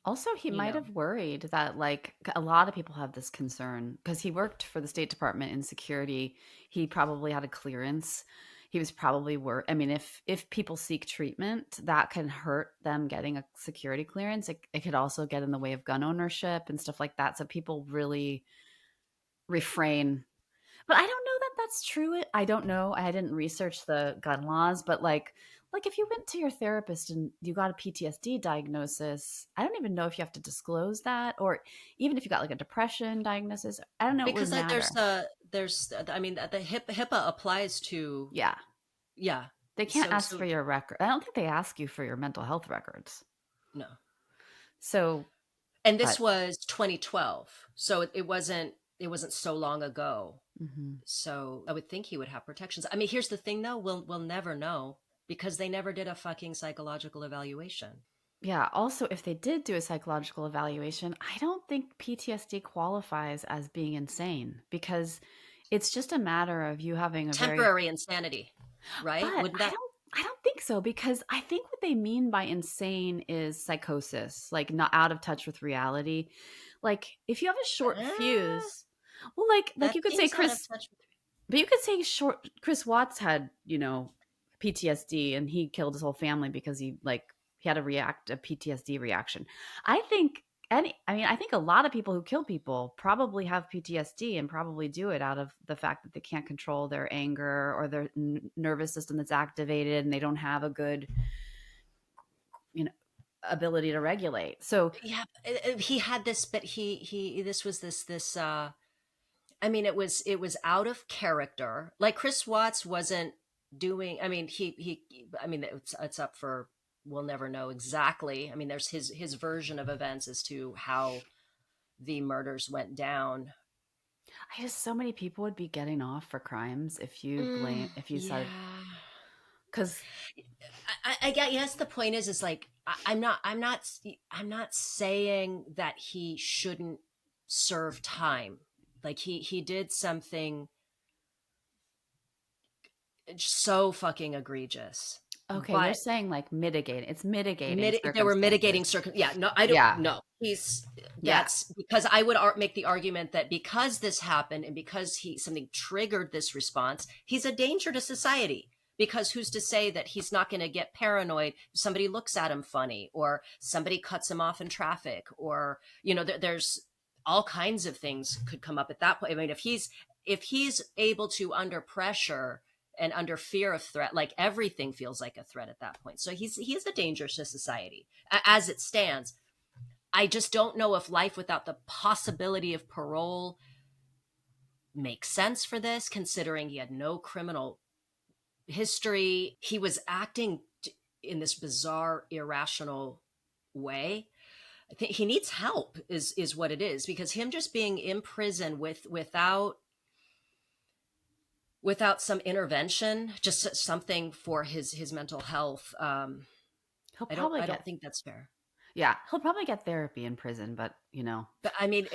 S3: Also, he
S2: you
S3: might
S2: know
S3: have worried that, like, a lot of people have this concern because he worked for the State Department in security. He probably had a clearance. He was probably I mean, if people seek treatment, that can hurt them getting a security clearance. It could also get in the way of gun ownership and stuff like that. So people really refrain. But I don't know that that's true. I don't know. I didn't research the gun laws, but like if you went to your therapist and you got a PTSD diagnosis, I don't even know if you have to disclose that, or even if you got like a depression diagnosis, I don't know, it
S2: because
S3: wouldn't matter.
S2: there's I mean, the HIPAA applies to.
S3: Yeah.
S2: Yeah.
S3: They can't
S2: so
S3: ask
S2: so
S3: for your record. I don't think they ask you for your mental health records.
S2: no.
S3: So,
S2: And this
S3: but
S2: was 2012, so it wasn't so long ago.
S3: mhm.
S2: So I would think he would have protections. I mean, here's the thing though, we'll never know because they never did a fucking psychological evaluation.
S3: Yeah, also if they did do a psychological evaluation, I don't think PTSD qualifies as being insane because it's just a matter of you having a very
S2: Temporary insanity, right?
S3: but
S2: Wouldn't that?
S3: I don't think so because I think what they mean by insane is psychosis, like not out of touch with reality. Like if you have a short
S2: uh,
S3: fuse, well like
S2: that
S3: you could say
S2: seems out of
S3: Chris
S2: touch with.
S3: but you could say Chris Watts had, PTSD and he killed his whole family because he had a PTSD reaction. I think I think a lot of people who kill people probably have PTSD and probably do it out of the fact that they can't control their anger or their nervous system that's activated and they don't have a good, you know, ability to regulate. So,
S2: Yeah, he had this, but he this was this I mean, it was out of character. Like Chris Watts wasn't doing. I mean, I mean, it's up for. We'll never know exactly. I mean, there's his version of events as to how the murders went down.
S3: I just so many people would be getting off for crimes if you said
S2: Yeah,
S3: cuz
S2: I guess the point is like I'm not saying that he shouldn't serve time. Like he did something so fucking egregious,
S3: okay, you're
S2: but
S3: saying like mitigating. It's mitigating
S2: there were
S3: circumstances.
S2: mitigating yeah, no, I don't
S3: Yeah.
S2: know.
S3: Yeah.
S2: That's because I would make the argument that because this happened and because something triggered this response, he's a danger to society. Because who's to say that he's not going to get paranoid if somebody looks at him funny or somebody cuts him off in traffic, or there's all kinds of things could come up at that point. I mean, if he's able to, under pressure and under fear of threat, like everything feels like a threat at that point. So he is a danger to society as it stands. I just don't know if life without the possibility of parole makes sense for this, considering he had no criminal history. He was acting in this bizarre, irrational way. I think he needs help is what it is, because him just being in prison without some intervention, just something for his mental health.
S3: He'll
S2: I don't
S3: probably
S2: I don't
S3: get
S2: think that's fair.
S3: Yeah, he'll probably get therapy in prison, but
S2: But I mean,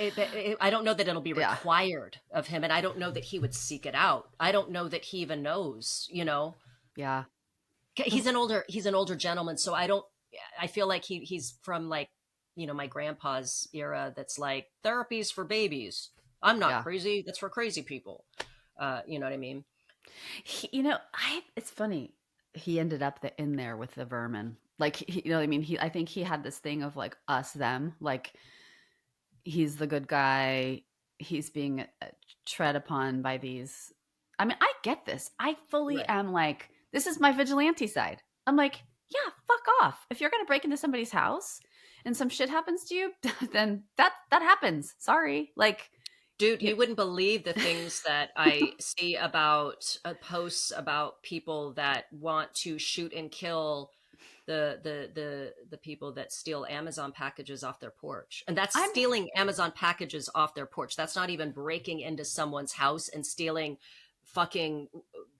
S2: I don't know that it'll be
S3: yeah,
S2: required of him, and I don't know that he would seek it out. I don't know that he even knows.
S3: yeah,
S2: He's an older gentleman, so I feel like he's from, like, my grandpa's era. That's like, therapy's for babies. I'm not
S3: yeah.
S2: crazy. That's for crazy people. You know what I mean?
S3: It's funny. He ended up in there with the vermin. Like, you know what I mean? I think he had this thing of like us, them. Like, he's the good guy. He's being tread upon by these. I mean, I get this. I fully
S2: Right.
S3: am like, this is my vigilante side. I'm like, yeah, fuck off. If you're gonna break into somebody's house and some shit happens to you, then that happens. Sorry. Like,
S2: Dude,
S3: you,
S2: you wouldn't believe the things that I see about posts about people that want to shoot and kill the people that steal Amazon packages off their porch. And that's
S3: I'm
S2: stealing Amazon packages off their porch. That's not even breaking into someone's house and stealing fucking,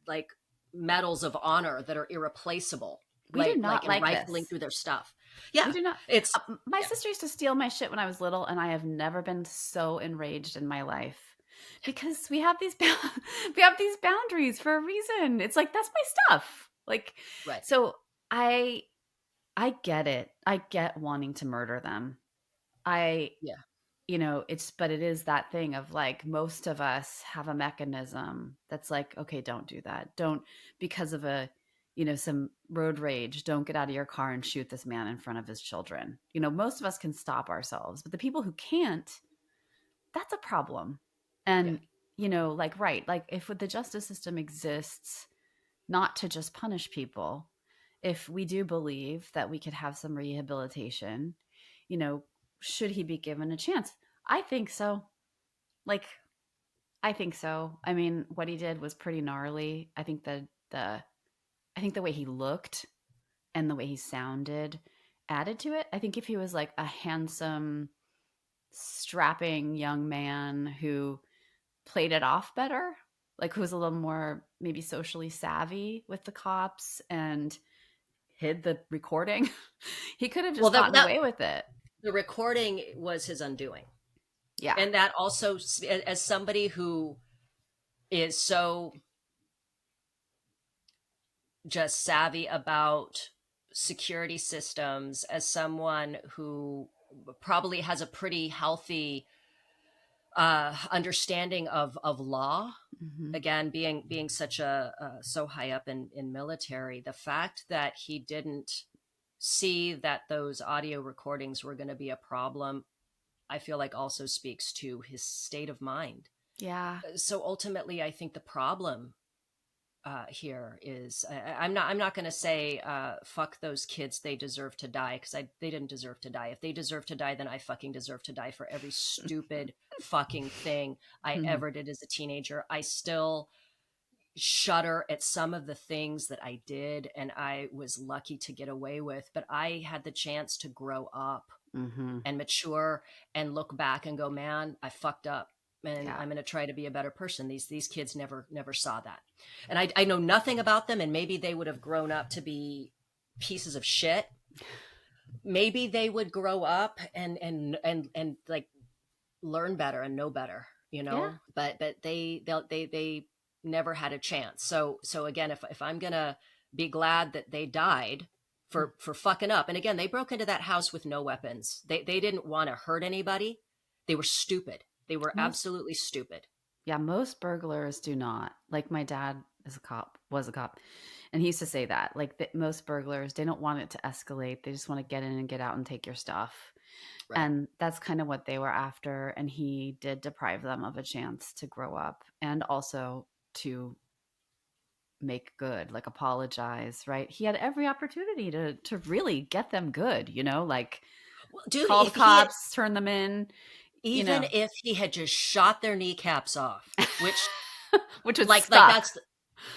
S2: like, medals of honor that are irreplaceable,
S3: we do
S2: like,
S3: not
S2: and
S3: like
S2: rifling
S3: this.
S2: through their stuff.
S3: We
S2: Yeah.
S3: do not.
S2: It's
S3: My
S2: yeah.
S3: sister used to steal my shit when I was little, and I have never been so enraged in my life because we have these boundaries for a reason. It's like, that's my stuff. Like,
S2: Right.
S3: so I get it. I get wanting to murder them. I
S2: Yeah.
S3: but it is that thing of like, most of us have a mechanism that's like, okay, don't do that. Don't, because of some road rage, don't get out of your car and shoot this man in front of his children. Most of us can stop ourselves, but the people who can't, that's a problem.
S2: Yeah.
S3: And, like, right, like, if the justice system exists not to just punish people, if we do believe that we could have some rehabilitation, you know, should he be given a chance? I think so. Like, I think so. I mean, what he did was pretty gnarly. I think the way he looked and the way he sounded added to it. I think if he was like a handsome, strapping young man who played it off better, like, who was a little more maybe socially savvy with the cops and hid the recording, he could have
S2: Well,
S3: just gotten away with it.
S2: the recording was his undoing.
S3: Yeah.
S2: And that also, as somebody who is so just savvy about security systems, as someone who probably has a pretty healthy understanding of law,
S3: Mm-hmm.
S2: again, being such so high up in military, the fact that he didn't see that those audio recordings were going to be a problem, I feel like also speaks to his state of mind.
S3: Yeah.
S2: So ultimately, I think the problem here is, I'm not going to say fuck those kids, they deserve to die, because they didn't deserve to die. If they deserve to die, then I fucking deserve to die for every stupid fucking thing I
S3: Mm-hmm.
S2: ever did as a teenager. I still shudder at some of the things that I did and I was lucky to get away with, but I had the chance to grow up
S3: Mm-hmm.
S2: and mature and look back and go, man, I fucked up. And
S3: Yeah.
S2: I'm going to try to be a better person. These kids never saw that. And I know nothing about them. And maybe they would have grown up to be pieces of shit. Maybe they would grow up and like learn better and know better,
S3: Yeah.
S2: but they never had a chance. So again, if I'm going to be glad that they died for fucking up. And again, they broke into that house with no weapons. They didn't want to hurt anybody. They were stupid. They were
S3: Most
S2: absolutely stupid.
S3: Yeah, most burglars do not. Like, my dad was a cop, and he used to say that. Like, most burglars, they don't want it to escalate. They just want to get in and get out and take your stuff.
S2: Right.
S3: And that's kind of what they were after. And he did deprive them of a chance to grow up and also to make good, like, apologize, right? He had every opportunity to really get them good, like,
S2: Well, dude,
S3: call the cops, turn them in,
S2: even if he had just shot their kneacaps off, which
S3: which would
S2: like
S3: suck.
S2: that's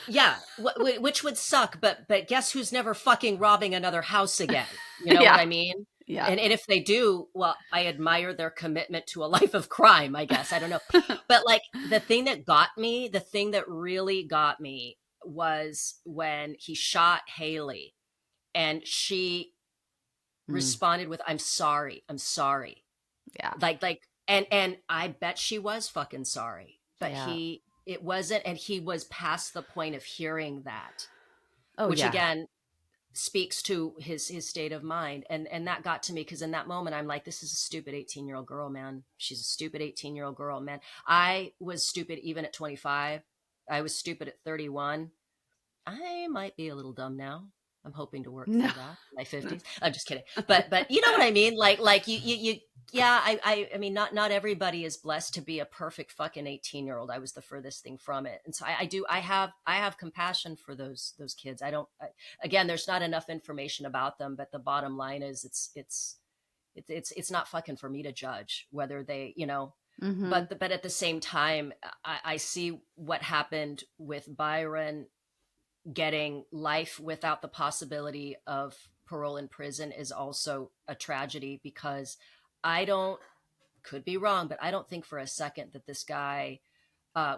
S2: Yeah, which would suck, but guess who's never fucking robbing another house again? You know what
S3: Yeah.
S2: I mean?
S3: Yeah.
S2: And if they do, well, I admire their commitment to a life of crime, I guess. I don't know. But like the thing that got me, the thing that really got me was when he shot Haile and she
S3: Mm,
S2: responded with, "I'm sorry. I'm sorry."
S3: yeah.
S2: And I bet she was fucking sorry, but
S3: Yeah.
S2: it wasn't, and he was past the point of hearing that,
S3: Oh,
S2: which
S3: yeah.
S2: again speaks to his state of mind. And that got to me because in that moment I'm like, this is a stupid 18-year-old girl, man. She's a stupid 18-year-old girl, man. I was stupid even at 25. I was stupid at 31. I might be a little dumb now. I'm hoping to work
S3: No.
S2: through that in my 50s. I'm just kidding. But you know what I mean? Like you yeah, I mean not everybody is blessed to be a perfect fucking 18-year-old. I was the furthest thing from it. And so I have compassion for those kids. Again, there's not enough information about them, but the bottom line is it's not fucking for me to judge whether they, you know,
S3: Mm-hmm.
S2: but at the same time, I see what happened with Byron getting life without the possibility of parole in prison is also a tragedy because I don't, could be wrong, but I don't think for a second that this guy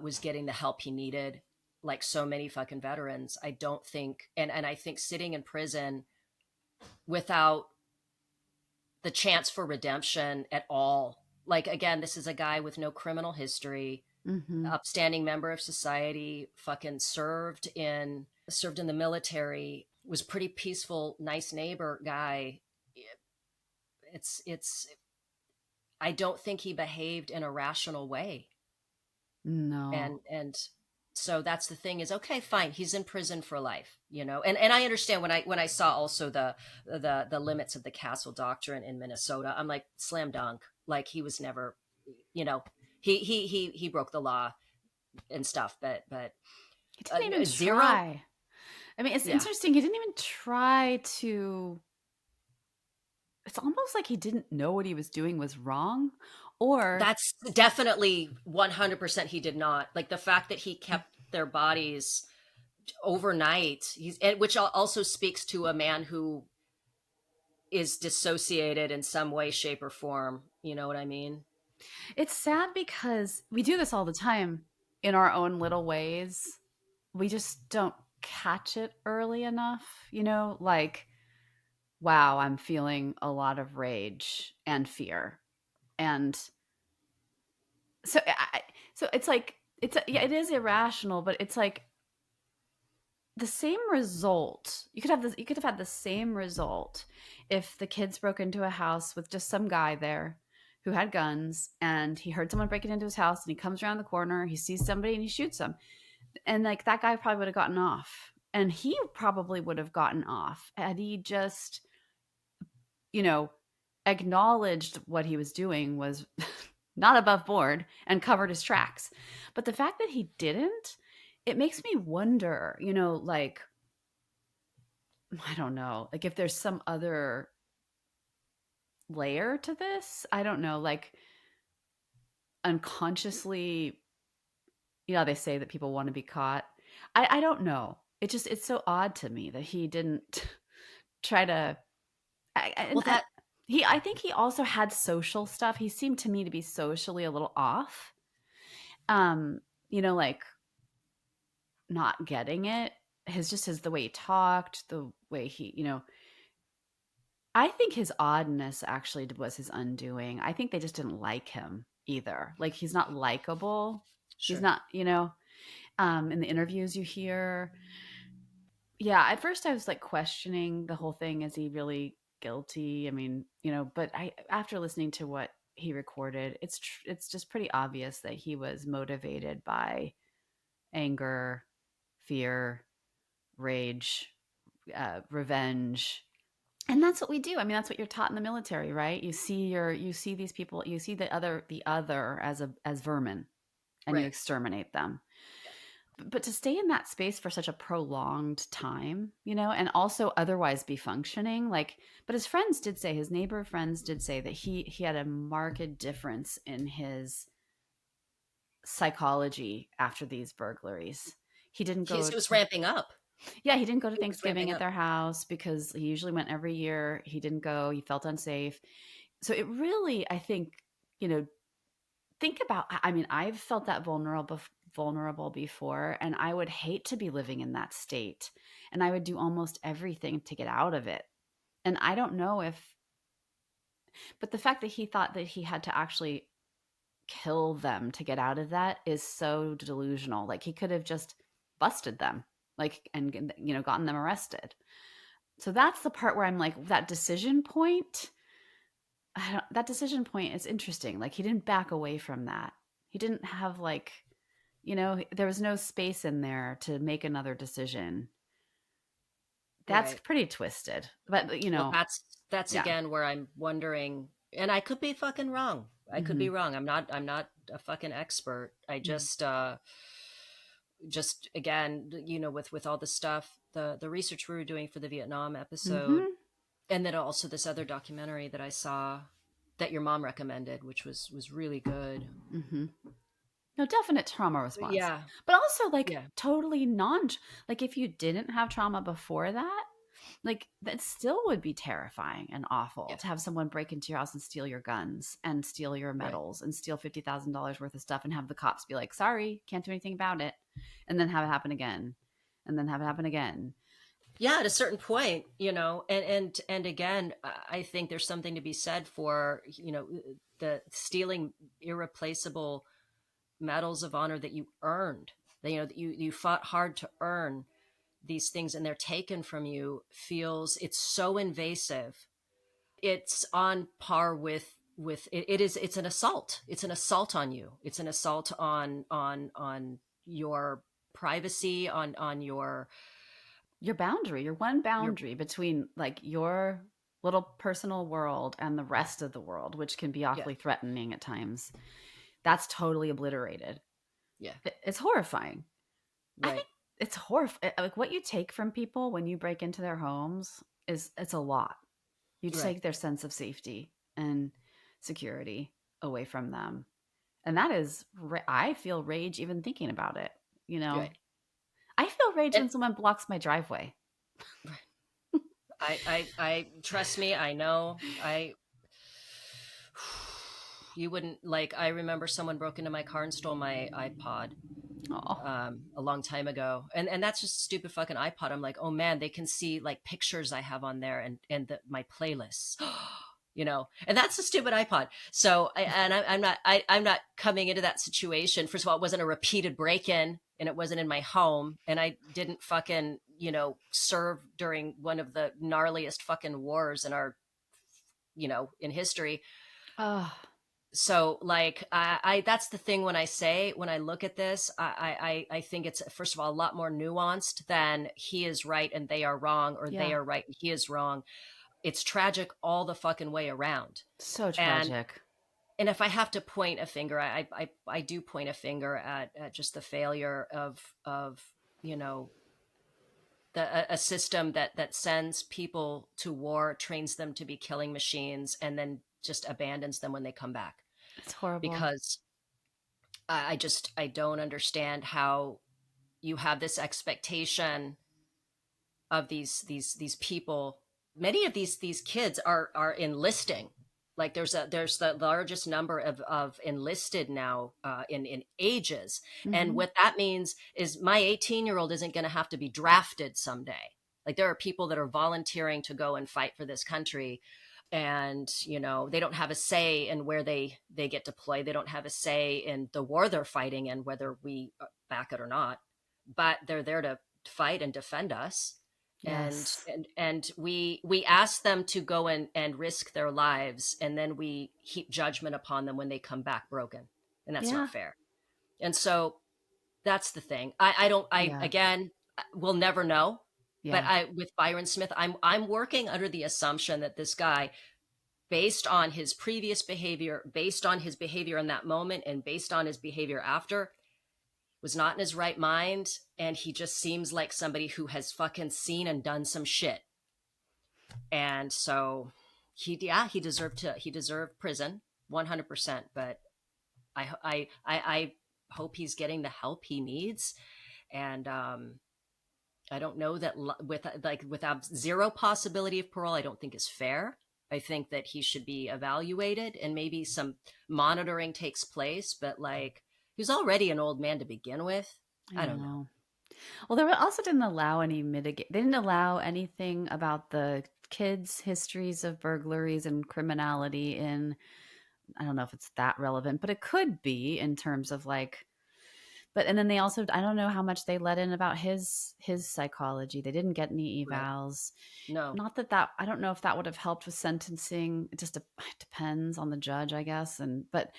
S2: was getting the help he needed, like so many fucking veterans. I don't think, and I think sitting in prison without the chance for redemption at all. Like again, this is a guy with no criminal history,
S3: Mm-hmm.
S2: upstanding member of society, fucking served in the military, was a pretty peaceful, nice neighbor guy. It's I don't think he behaved in a rational way.
S3: No.
S2: And so that's the thing is, okay, fine, he's in prison for life, you know. And I understand when I saw also the limits of the Castle Doctrine in Minnesota, I'm like, slam dunk. Like he was never, you know, he broke the law and stuff, but
S3: He didn't even
S2: zero.
S3: try. I mean, it's
S2: Yeah,
S3: interesting. He didn't even try to. It's almost like he didn't know what he was doing was wrong, or
S2: that's definitely 100% he did not. Like the fact that he kept their bodies overnight, which also speaks to a man who is dissociated in some way, shape, or form. You know what I mean?
S3: it's sad because we do this all the time in our own little ways. We just don't catch it early enough, like, wow, I'm feeling a lot of rage and fear. And so so it's like yeah, it is irrational, but it's like the same result. You could have had the same result if the kids broke into a house with just some guy there who had guns, and he heard someone breaking into his house, and he comes around the corner, he sees somebody, and he shoots them. And like that guy probably would have gotten off. And he probably would have gotten off had he just, you know, acknowledged what he was doing was not above board and covered his tracks. But the fact that he didn't, it makes me wonder, like, I don't know, like if there's some other layer to this. I don't know, like unconsciously, they say that people want to be caught. I don't know. It's so odd to me that he didn't try to.
S2: Well,
S3: And
S2: that
S3: I think he also had social stuff. He seemed to me to be socially a little off. Like not getting it. His the way he talked, the way he, I think his oddness actually was his undoing. I think they just didn't like him either. Like he's not likable. He's
S2: sure.
S3: not, in the interviews you hear. Yeah, at first I was like questioning the whole thing. Is he really guilty? I mean, but I after listening to what he recorded, it's just pretty obvious that he was motivated by anger, fear, rage, revenge. And that's what we do. I mean, that's what you're taught in the military, right? You see these people, you see the other as vermin, and you
S2: Right.
S3: exterminate them. But to stay in that space for such a prolonged time, and also otherwise be functioning, like, but his neighbor friends did say that he had a marked difference in his psychology after these burglaries. He didn't
S2: He
S3: go
S2: was
S3: to
S2: ramping up.
S3: Yeah, he didn't go to
S2: He was
S3: Thanksgiving
S2: ramping
S3: at
S2: up.
S3: their house because he usually went every year. He didn't go. He felt unsafe. So it really, I think, you know, think about, I mean, I've felt that vulnerable before, and I would hate to be living in that state. And I would do almost everything to get out of it. And I don't know if, but the fact that he thought that he had to actually kill them to get out of that is so delusional. Like he could have just busted them, like, and, you know, gotten them arrested. So that's the part where I'm like, that decision point, that decision point is interesting. Like he didn't back away from that. He didn't have like, you know, there was no space in there to make another decision. That's
S2: Right.
S3: pretty twisted. But, you
S2: Well,
S3: know,
S2: that's
S3: yeah.
S2: again where I'm wondering, and I could be fucking wrong. I could be
S3: Mhm.
S2: wrong. I'm not a fucking expert. I
S3: Mhm.
S2: just again, you know, with all the stuff, the research we were doing for the Vietnam episode,
S3: Mhm.
S2: and then also this other documentary that I saw that your mom recommended, which was really good.
S3: Mhm. No, definite trauma response.
S2: Yeah,
S3: But also like
S2: yeah,
S3: totally like if you didn't have trauma before that, like that still would be terrifying and awful
S2: yeah,
S3: to have someone break into your house and steal your guns and steal your
S2: right.
S3: medals and steal $50,000 worth of stuff and have the cops be like, "Sorry, can't do anything about it." And then have it happen again. And then have it happen again.
S2: Yeah, at a certain point, you know, and again, I think there's something to be said for, you know, the stealing irreplaceable medals of honor that you earned, that, you know, that you fought hard to earn these things, and they're taken from you. Feels, it's so invasive. It's on par with it is, it's an assault. It's an assault on you. It's an assault on your privacy, on
S3: Your boundary, your one
S2: your
S3: boundary between like your little personal world and the rest of the world, which can be
S2: yeah,
S3: awfully threatening at times. That's totally obliterated.
S2: yeah,
S3: It's horrifying. I
S2: right,
S3: think it's horrifying. Like what you take from people when you break into their homes is it's a lot. You
S2: right,
S3: take their sense of safety and security away from them. And that is, I feel rage even thinking about it. You know,
S2: right.
S3: I feel rage
S2: And
S3: when someone blocks my driveway.
S2: I trust me, I know. You wouldn't like, I remember someone broke into my car and stole my iPod
S3: Oh,
S2: a long time ago. And that's just a stupid fucking iPod. I'm like, oh man, they can see like pictures I have on there my playlists. You know, and that's a stupid iPod. So I'm not coming into that situation. First of all, it wasn't a repeated break-in, and it wasn't in my home, and I didn't fucking, you know, serve during one of the gnarliest fucking wars in our, you know, in history.
S3: oh,
S2: So like I that's the thing, when I say, when I look at this, I think it's, first of all, a lot more nuanced than he is right and they are wrong, or they
S3: yeah.
S2: are right and he is wrong. It's tragic all the fucking way around.
S3: So
S2: and
S3: tragic.
S2: and if I have to point a finger, I do point a finger at just the failure of, you know, a system that sends people to war, trains them to be killing machines, and then just abandons them when they come back.
S3: It's horrible.
S2: Because I don't understand how you have this expectation of these people. Many of these kids are enlisting. Like there's the largest number of enlisted now in ages, and
S3: Hmm.
S2: what that means is my 18-year-old isn't going to have to be drafted someday. Like there are people that are volunteering to go and fight for this country, and you know, they don't have a say in where they get to play. They don't have a say in the war they're fighting in, whether we back it or not, but they're there to fight and defend us. and
S3: Yes.
S2: and and we ask them to go and risk their lives, and then we heap judgment upon them when they come back broken, and that's
S3: Yeah.
S2: not fair. And so that's the thing. I don't, I
S3: Yeah.
S2: again, we'll never know. But
S3: Yeah.
S2: I, with Byron Smith, I'm working under the assumption that this guy, based on his previous behavior, based on his behavior in that moment, and based on his behavior after, was not in his right mind. And he just seems like somebody who has fucking seen and done some shit. And so yeah, he deserved prison 100%. But I hope he's getting the help he needs. And I don't know that without zero possibility of parole, I don't think is fair. I think that he should be evaluated and maybe some monitoring takes place. But like, he was already an old man to begin with.
S3: I
S2: I don't know.
S3: know. Well, they also didn't allow any mitigate. They didn't allow anything about the kids' histories of burglaries and criminality in. I don't know if it's that relevant, but it could be in terms of like. But and then they also, I don't know how much they let in about his psychology. They didn't get any
S2: Right.
S3: evals.
S2: No.
S3: Not that I don't know if that would have helped with sentencing. It just depends on the judge, I guess. And but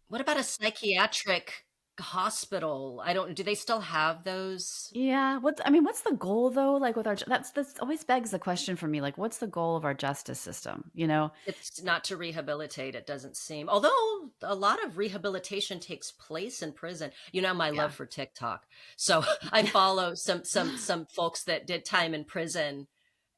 S2: What about a psychiatric hospital? I don't, do they still have those?
S3: yeah, I mean, what's the goal though? Like with our that's always begs the question for me. Like, what's the goal of our justice system? You know?
S2: It's not to rehabilitate, it doesn't seem. Although a lot of rehabilitation takes place in prison. You know my
S3: Yeah.
S2: love for TikTok. So I follow some folks that did time in prison,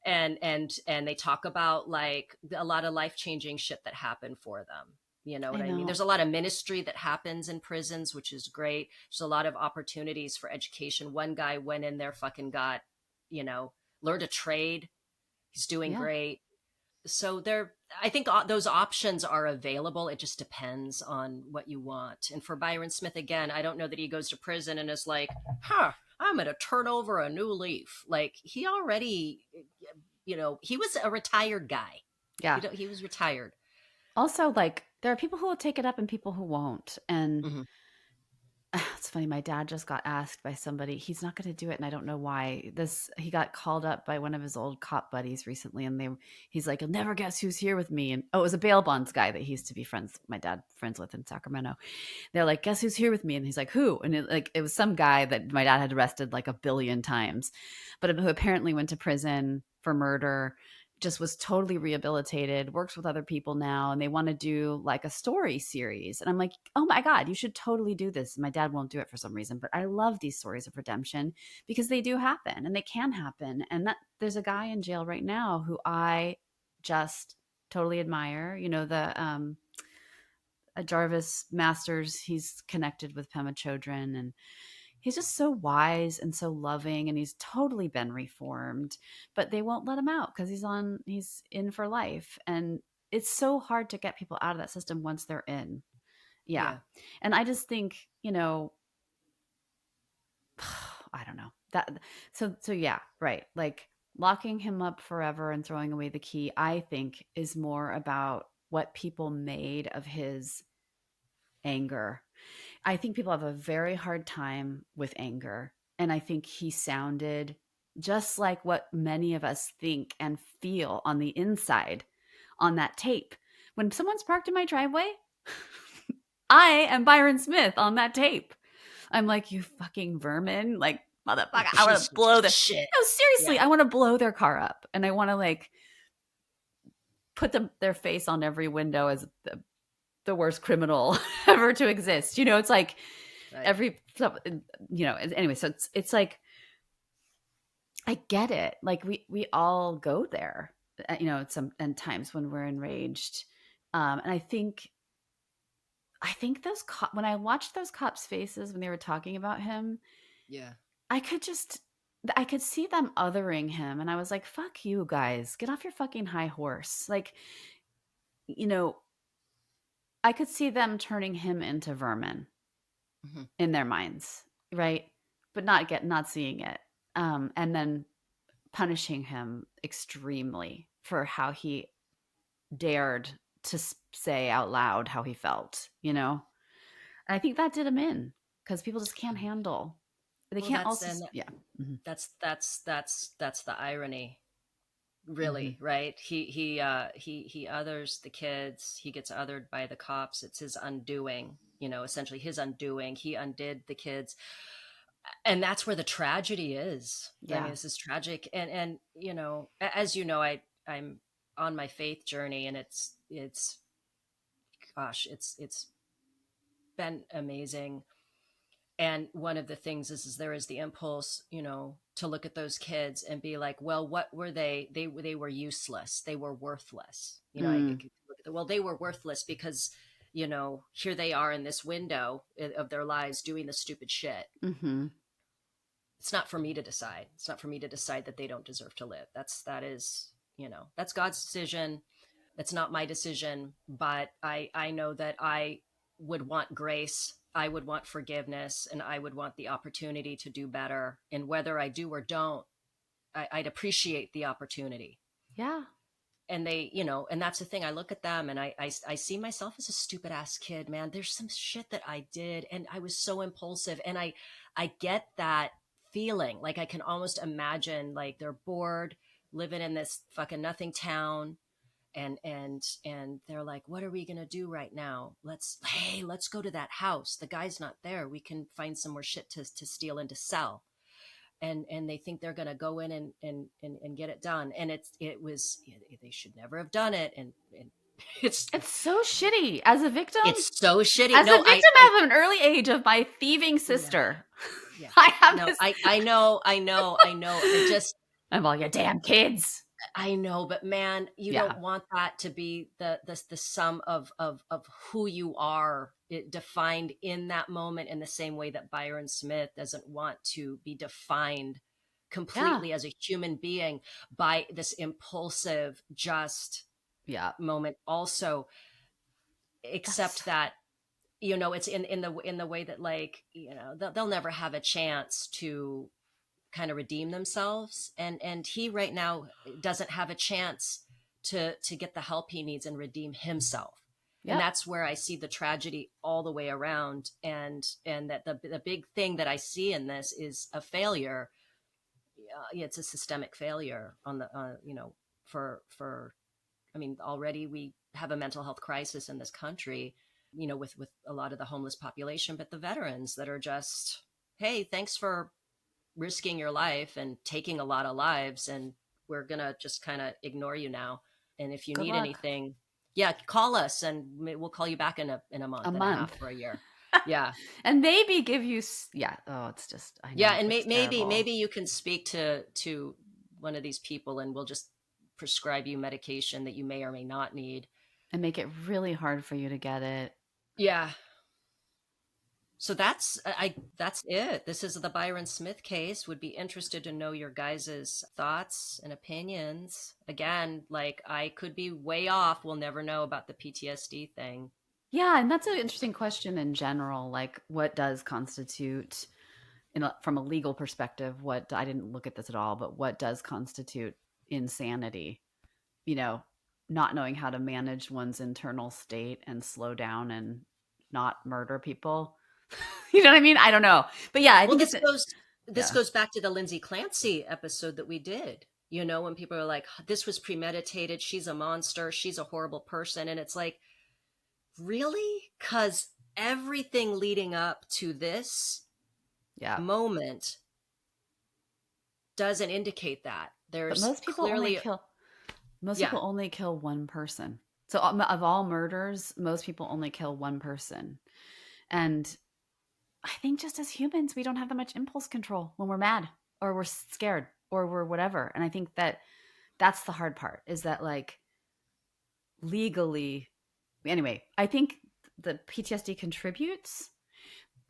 S2: and they talk about like a lot of life-changing shit that happened for them. You know what
S3: I
S2: I mean?
S3: know.
S2: There's a lot of ministry that happens in prisons, which is great. There's a lot of opportunities for education. One guy went in there, fucking got, learned a trade. He's doing
S3: Yeah.
S2: great. So I think those options are available. It just depends on what you want. And for Byron Smith, again, I don't know that he goes to prison and is like, I'm going to turn over a new leaf. Like he already, he was a retired guy.
S3: Yeah.
S2: He was retired.
S3: Also, like, there are people who will take it up and people who won't. And
S2: Mm-hmm.
S3: it's funny, my dad just got asked by somebody, he's not going to do it, and I don't know why. He got called up by one of his old cop buddies recently, and he's like, "You'll never guess who's here with me." And it was a bail bonds guy that he used to be my dad friends with in Sacramento. They're like, "Guess who's here with me?" And he's like, "Who?" And it was some guy that my dad had arrested like a billion times, but who apparently went to prison for murder, just was totally rehabilitated, works with other people now, and they want to do like a story series. And I'm like, oh my God, you should totally do this. My dad won't do it for some reason, but I love these stories of redemption because they do happen and they can happen. And that there's a guy in jail right now who I just totally admire. You know, the Jarvis Masters, he's connected with Pema Chodron, and he's just so wise and so loving, and he's totally been reformed, but they won't let him out because he's in for life. And it's so hard to get people out of that system once they're in. Yeah.
S2: Yeah.
S3: And I just think, I don't know that. So yeah, right. Like locking him up forever and throwing away the key, I think is more about what people made of his anger. I think people have a very hard time with anger. And I think he sounded just like what many of us think and feel on the inside on that tape. When someone's parked in my driveway, I am Byron Smith on that tape. I'm like, you fucking vermin. Like,
S2: You
S3: motherfucker, I want
S2: piece
S3: to
S2: of
S3: blow
S2: shit.
S3: No, seriously,
S2: Yeah.
S3: I want to blow their car up. And I want to like put their face on every window as the worst criminal ever to exist. It's like,
S2: Right.
S3: anyway, so it's like I get it. Like we all go there, at some and times when we're enraged. And I think when I watched those cops' faces when they were talking about him,
S2: Yeah.
S3: I could see them othering him, and I was like, "Fuck you guys, get off your fucking high horse!" Like, you know, I could see them turning him into vermin
S2: Mm-hmm.
S3: in their minds, right? But not seeing it, and then punishing him extremely for how he dared to say out loud how he felt. And I think that did him in because people just can't handle. They
S2: Well,
S3: can't also, yeah. Hmm.
S2: that's the irony,
S3: Hmm.
S2: really, right? He others the kids. He gets othered by the cops. It's his undoing. Essentially his undoing. He undid the kids, and that's where the tragedy is. I mean,
S3: Yeah.
S2: this is tragic, and as you know, I'm on my faith journey, and it's gosh, it's been amazing. And one of the things is there is the impulse, to look at those kids and be like, well, what were they were useless, they were worthless. I
S3: Mm.
S2: could look at well, they were worthless because here they are in this window of their lives doing the stupid shit.
S3: Hmm.
S2: it's not for me to decide. It's not for me to decide that they don't deserve to live. That is, that's God's decision. That's not my decision. But I know that I would want grace. I would want forgiveness, and I would want the opportunity to do better. And whether I do or don't, I'd appreciate the opportunity.
S3: Yeah.
S2: And they, and that's the thing. I look at them and I see myself as a stupid ass kid, man. There's some shit that I did and I was so impulsive. And I get that feeling. Like I can almost imagine like they're bored living in this fucking nothing town. And they're like, what are we going to do right now? Let's go to that house. The guy's not there. We can find some more shit to steal and to sell. And they think they're going to go in and get it done. And they should never have done it. And it's
S3: so shitty as a victim.
S2: It's so shitty.
S3: As a victim of an early age of my thieving sister.
S2: Yeah.
S3: I have
S2: no,
S3: this.
S2: I know.
S3: I'm all, you damn kids.
S2: I know, but man, you don't want that to be the sum of who you are, defined in that moment, in the same way that Byron Smith doesn't want to be defined completely as a human being by this impulsive moment also, except that it's in the way that, like, they'll never have a chance to kind of redeem themselves, and he right now doesn't have a chance to get the help he needs and redeem himself. And that's where I see the tragedy all the way around, and that the big thing that I see in this is a failure. It's a systemic failure on the already we have a mental health crisis in this country, with a lot of the homeless population, but the veterans that are just, hey, thanks for risking your life and taking a lot of lives, and we're gonna just kind of ignore you now. And if you need anything, call us and we'll call you back in a month, and a half, or a year.
S3: And maybe give you it's just, I know,
S2: and maybe you can speak to one of these people and we'll just prescribe you medication that you may or may not need,
S3: and make it really hard for you to get it.
S2: So that's it. This is the Byron Smith case. Would be interested to know your guys' thoughts and opinions. Again, like, I could be way off. We'll never know about the PTSD thing.
S3: Yeah, and that's an interesting question in general. Like, what does constitute, from a legal perspective, I didn't look at this at all, but what does constitute insanity? Not knowing how to manage one's internal state and slow down and not murder people. You know what I mean? I don't know. But yeah, I think
S2: this goes back to the Lindsay Clancy episode that we did, when people are like, this was premeditated, she's a monster, she's a horrible person. And it's like, really? Because everything leading up to this moment doesn't indicate that. There's
S3: but most people only kill one person. So of all murders, most people only kill one person. And I think just as humans, we don't have that much impulse control when we're mad or we're scared or we're whatever. And I think that's the hard part, is that, like, legally, anyway, I think the PTSD contributes,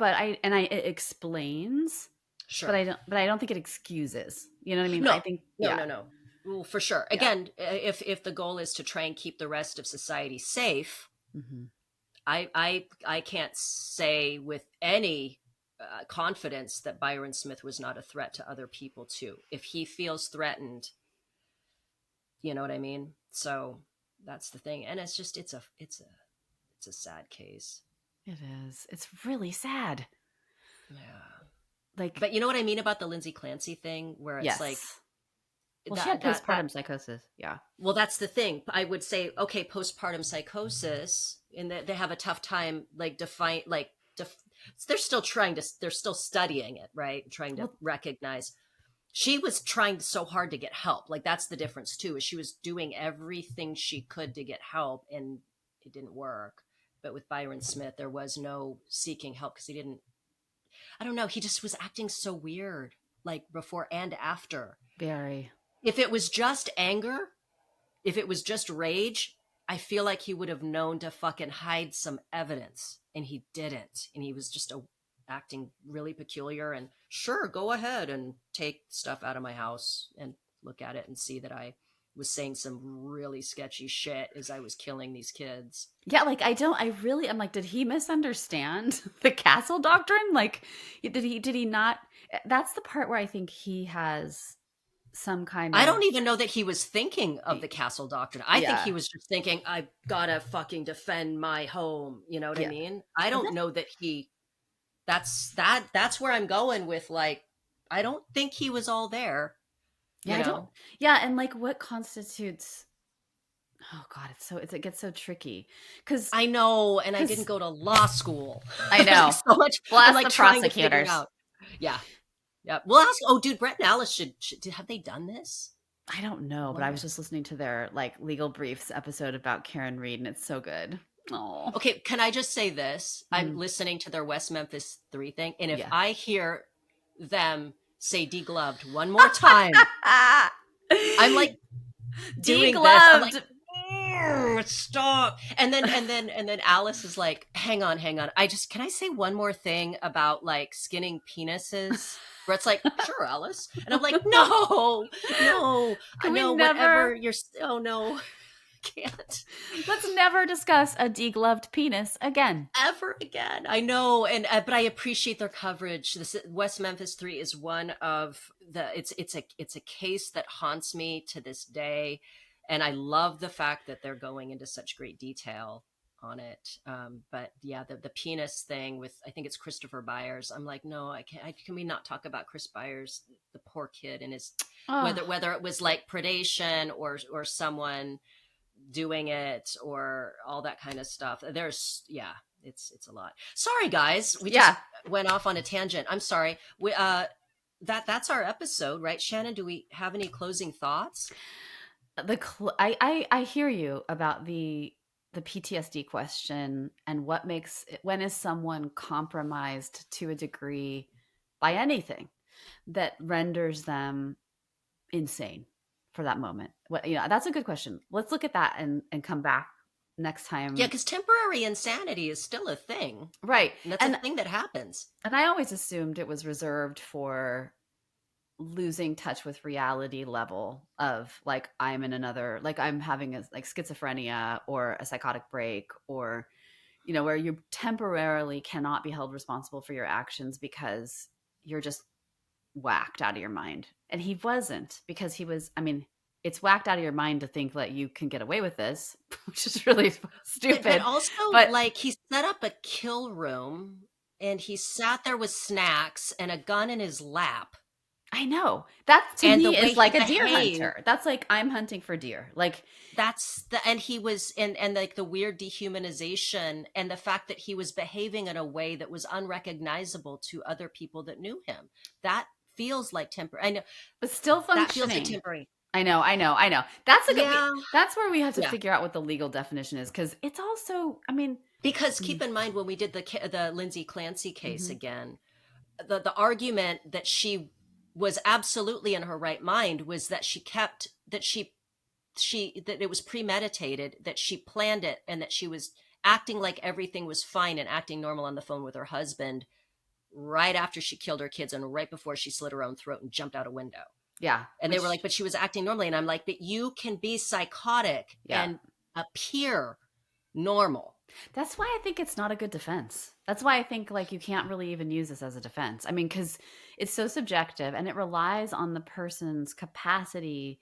S3: it explains,
S2: sure,
S3: but I don't think it excuses. You know what I mean?
S2: No,
S3: I think
S2: no. Well, for sure. Again, if the goal is to try and keep the rest of society safe,
S3: mm-hmm.
S2: I can't say with any confidence that Byron Smith was not a threat to other people too. If he feels threatened, you know what I mean? So that's the thing. And it's just, it's a sad case.
S3: It is. It's really sad.
S2: Yeah.
S3: Like,
S2: but you know what I mean about the Lindsay Clancy thing, where it's like,
S3: well, she had postpartum psychosis. Yeah.
S2: Well, that's the thing. I would say, okay, postpartum psychosis, and they have a tough time, like, they're still studying it, right? Trying to recognize. She was trying so hard to get help. Like, that's the difference too, is she was doing everything she could to get help, and it didn't work. But with Byron Smith, there was no seeking help, because I don't know, he just was acting so weird, like, before and after.
S3: Very.
S2: If it was just anger, if it was just rage, I feel like he would have known to fucking hide some evidence, and he didn't. And he was just acting really peculiar, and sure, go ahead and take stuff out of my house and look at it and see that I was saying some really sketchy shit as I was killing these kids.
S3: Yeah, like I'm like, did he misunderstand the Castle Doctrine? Like, did he not? That's the part where I think he has some kind
S2: I
S3: of,
S2: don't even know that he was thinking of the Castle Doctrine. I think
S3: yeah,
S2: he was just thinking, I gotta fucking defend my home. You know what I
S3: yeah.
S2: mean? I
S3: Well,
S2: don't know that he, that's where I'm going with, like, I don't think he was all there,
S3: yeah,
S2: you
S3: I don't,
S2: know?
S3: yeah, and like, what constitutes? Oh God, it gets so tricky because
S2: I know, and I didn't
S3: because
S2: go to law school.
S3: I
S2: There's like
S3: know.
S2: so much
S3: We'll
S2: I'm
S3: ask
S2: like
S3: the
S2: trying to figure
S3: prosecutors.
S2: out. Yeah. Yeah. We'll ask, oh dude, Brett and Alice should have they done this?
S3: I don't
S2: I
S3: know, but I
S2: wonder.
S3: was just listening to their like legal briefs episode about Karen Reed, and it's so good. Oh,
S2: Okay, can I just say this? I'm
S3: mm,
S2: listening to their West Memphis 3 thing, and if
S3: yeah.
S2: I hear them say degloved one more time, I'm like doing this. I'm like,
S3: Degloved.
S2: Stop. And then Alice is like, hang on, hang on. Can I say one more thing about like skinning penises? Brett's like, sure, Alice. And I'm like, no, no,
S3: Can we
S2: no,
S3: never?
S2: whatever you're, oh no, can't.
S3: Let's never discuss a degloved penis again.
S2: Ever again. I know, and but I appreciate their coverage. This West Memphis 3 is one of the it's a case that haunts me to this day, and I love the fact that they're going into such great detail on it. But yeah, the penis thing with, I think it's Christopher Byers. I'm like, no, I can't. Can we not talk about Chris Byers, the poor kid, and his
S3: Oh,
S2: whether it was like predation or someone doing it or all that kind of stuff. There's, yeah, it's a lot. Sorry guys, we just
S3: yeah.
S2: went off on a tangent. I'm sorry. That's our episode, right? Shannon, do we have any closing thoughts?
S3: I hear you about the PTSD question and what makes when is someone compromised to a degree by anything that renders them insane for that moment. What, that's a good question. Let's look at that and come back next
S2: Yeah,
S3: time.
S2: because temporary insanity is still a thing,
S3: Right.
S2: and that's a
S3: And
S2: thing that happens.
S3: I always assumed it was reserved for losing touch with reality level of like I'm in another, like I'm having a like schizophrenia or a psychotic break, or where you temporarily cannot be held responsible for your actions because you're just whacked out of your mind. And he wasn't, because he was, I mean, it's whacked out of your mind to think that you can get away with this, which is really
S2: But
S3: stupid.
S2: also,
S3: But
S2: like, he set up a kill room and he sat there with snacks and a gun in his lap.
S3: I know that to
S2: And the
S3: me
S2: way
S3: is
S2: he
S3: like a deer
S2: behaved,
S3: hunter. That's like I'm hunting for deer. Like,
S2: and he was, and like the weird dehumanization and the fact that he was behaving in a way that was unrecognizable to other people that knew him. That feels like temporary. I know
S3: but still
S2: that feels like
S3: functioning.
S2: temporary.
S3: I know. That's a good.
S2: Yeah.
S3: That's where we have to
S2: Yeah.
S3: figure out what the legal definition is, because it's also. I mean,
S2: Because keep in mind, when we did the Lindsay Clancy case
S3: mhm.
S2: again, the argument that she was absolutely in her right mind was that that it was premeditated, that she planned it, and that she was acting like everything was fine and acting normal on the phone with her husband right after she killed her kids and right before she slit her own throat and jumped out a window.
S3: Yeah,
S2: And they were like, but she was acting normally. And I'm like, but you can be psychotic and appear normal.
S3: that's why I think it's not a good defense. That's why I think like you can't really even use this as a defense. I mean, because it's so subjective and it relies on the person's capacity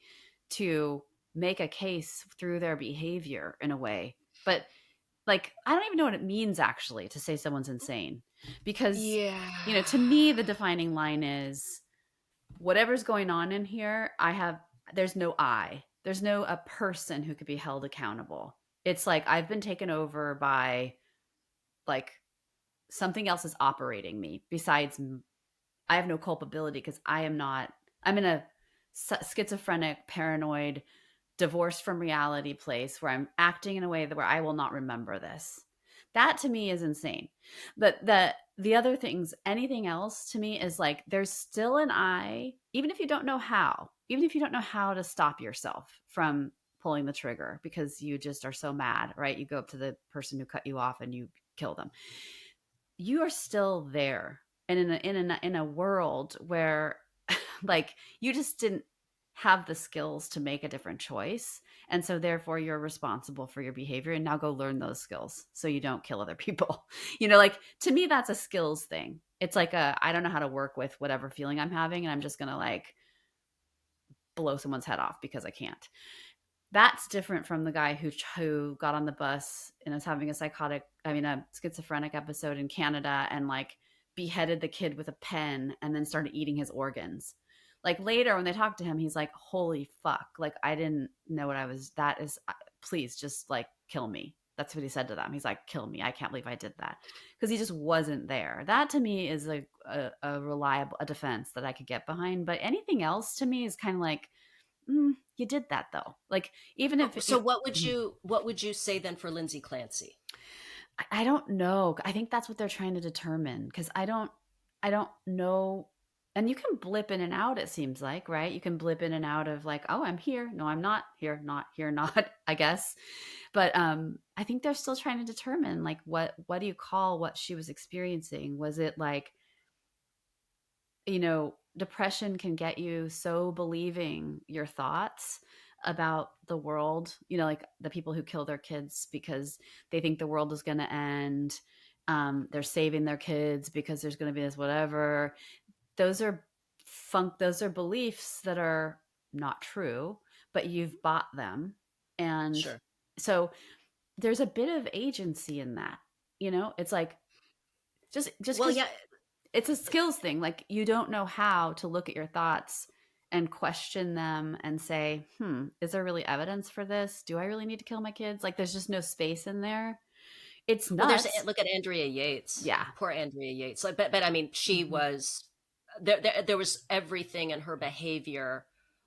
S3: to make a case through their behavior in a way. But like, I don't even know what it means actually to say someone's insane, because,
S2: Yeah.
S3: to me, the defining line is whatever's going on in here, there's no there's no a person who could be held accountable. It's like I've been taken over by like something else is operating me besides I have no culpability because I'm in a schizophrenic, paranoid, divorced from reality place where I'm acting in a way that where I will not remember this. That to me is insane. But the other things, anything else to me is like there's still an eye, even if you don't know how, even if you don't know how to stop yourself from pulling the trigger because you just are so mad, right? You go up to the person who cut you off and you kill them. you are still there, and in a world where like you just didn't have the skills to make a different choice, and so therefore you're responsible for your behavior, and now go learn those skills so you don't kill other people. Like, to me, that's a skills thing. It's like, I don't know how to work with whatever feeling I'm having, and I'm just gonna like blow someone's head off because I can't. That's different from the guy who got on the bus and is having a schizophrenic episode in Canada, and like beheaded the kid with a pen and then started eating his organs. Like, later when they talked to him, he's like, "Holy fuck! Like, I didn't know what I was. That is, please just like kill me." That's what he said to them. He's like, "Kill me! I can't believe I did that," because he just wasn't there. That to me is a reliable defense that I could get behind. But anything else to me is kind of like, you did that though. Like, even if
S2: So what would you say then for Lindsay Clancy?
S3: I don't know. I think that's what they're trying to determine, because I don't know. And you can blip in and out, it seems like, right? You can blip in and out of like, oh, I'm here. No, I'm not here. Not here. Not, I guess. But I think they're still trying to determine like what do you call what she was experiencing? Was it like, depression can get you so believing your thoughts about the world, like the people who kill their kids because they think the world is going to end. They're saving their kids because there's going to be this whatever. Those are beliefs that are not true, but you've bought them. And
S2: Sure.
S3: so there's a bit of agency in that. It's like, just
S2: Well,
S3: because
S2: yeah.
S3: it's a skills thing. Like, you don't know how to look at your thoughts and question them and say, is there really evidence for this? Do I really need to kill my kids? Like, there's just no space in there. It's
S2: Well,
S3: nuts.
S2: look at Andrea Yates.
S3: Yeah.
S2: Poor Andrea Yates. Like, but I mean, she
S3: Mhm.
S2: was there was everything in her behavior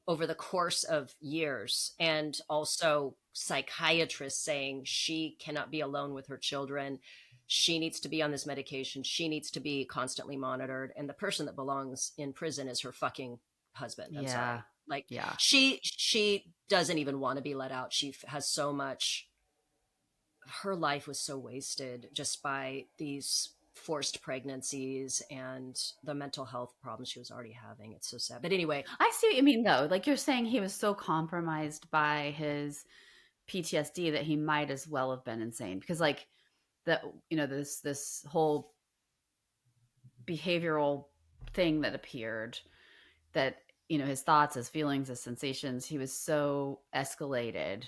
S2: over the course of years, and also psychiatrists saying she cannot be alone with her children. She needs to be on this medication. She needs to be constantly monitored. And the person that belongs in prison is her fucking husband. I'm
S3: Yeah.
S2: sorry. Like,
S3: Yeah.
S2: she doesn't even want to be let out. She has so much. Her life was so wasted just by these forced pregnancies and the mental health problems she was already having. It's so sad. But anyway,
S3: I see what you mean, though. Like, you're saying he was so compromised by his PTSD that he might as well have been insane, because like that, this whole behavioral thing that appeared, that his thoughts, his feelings, his sensations, he was so escalated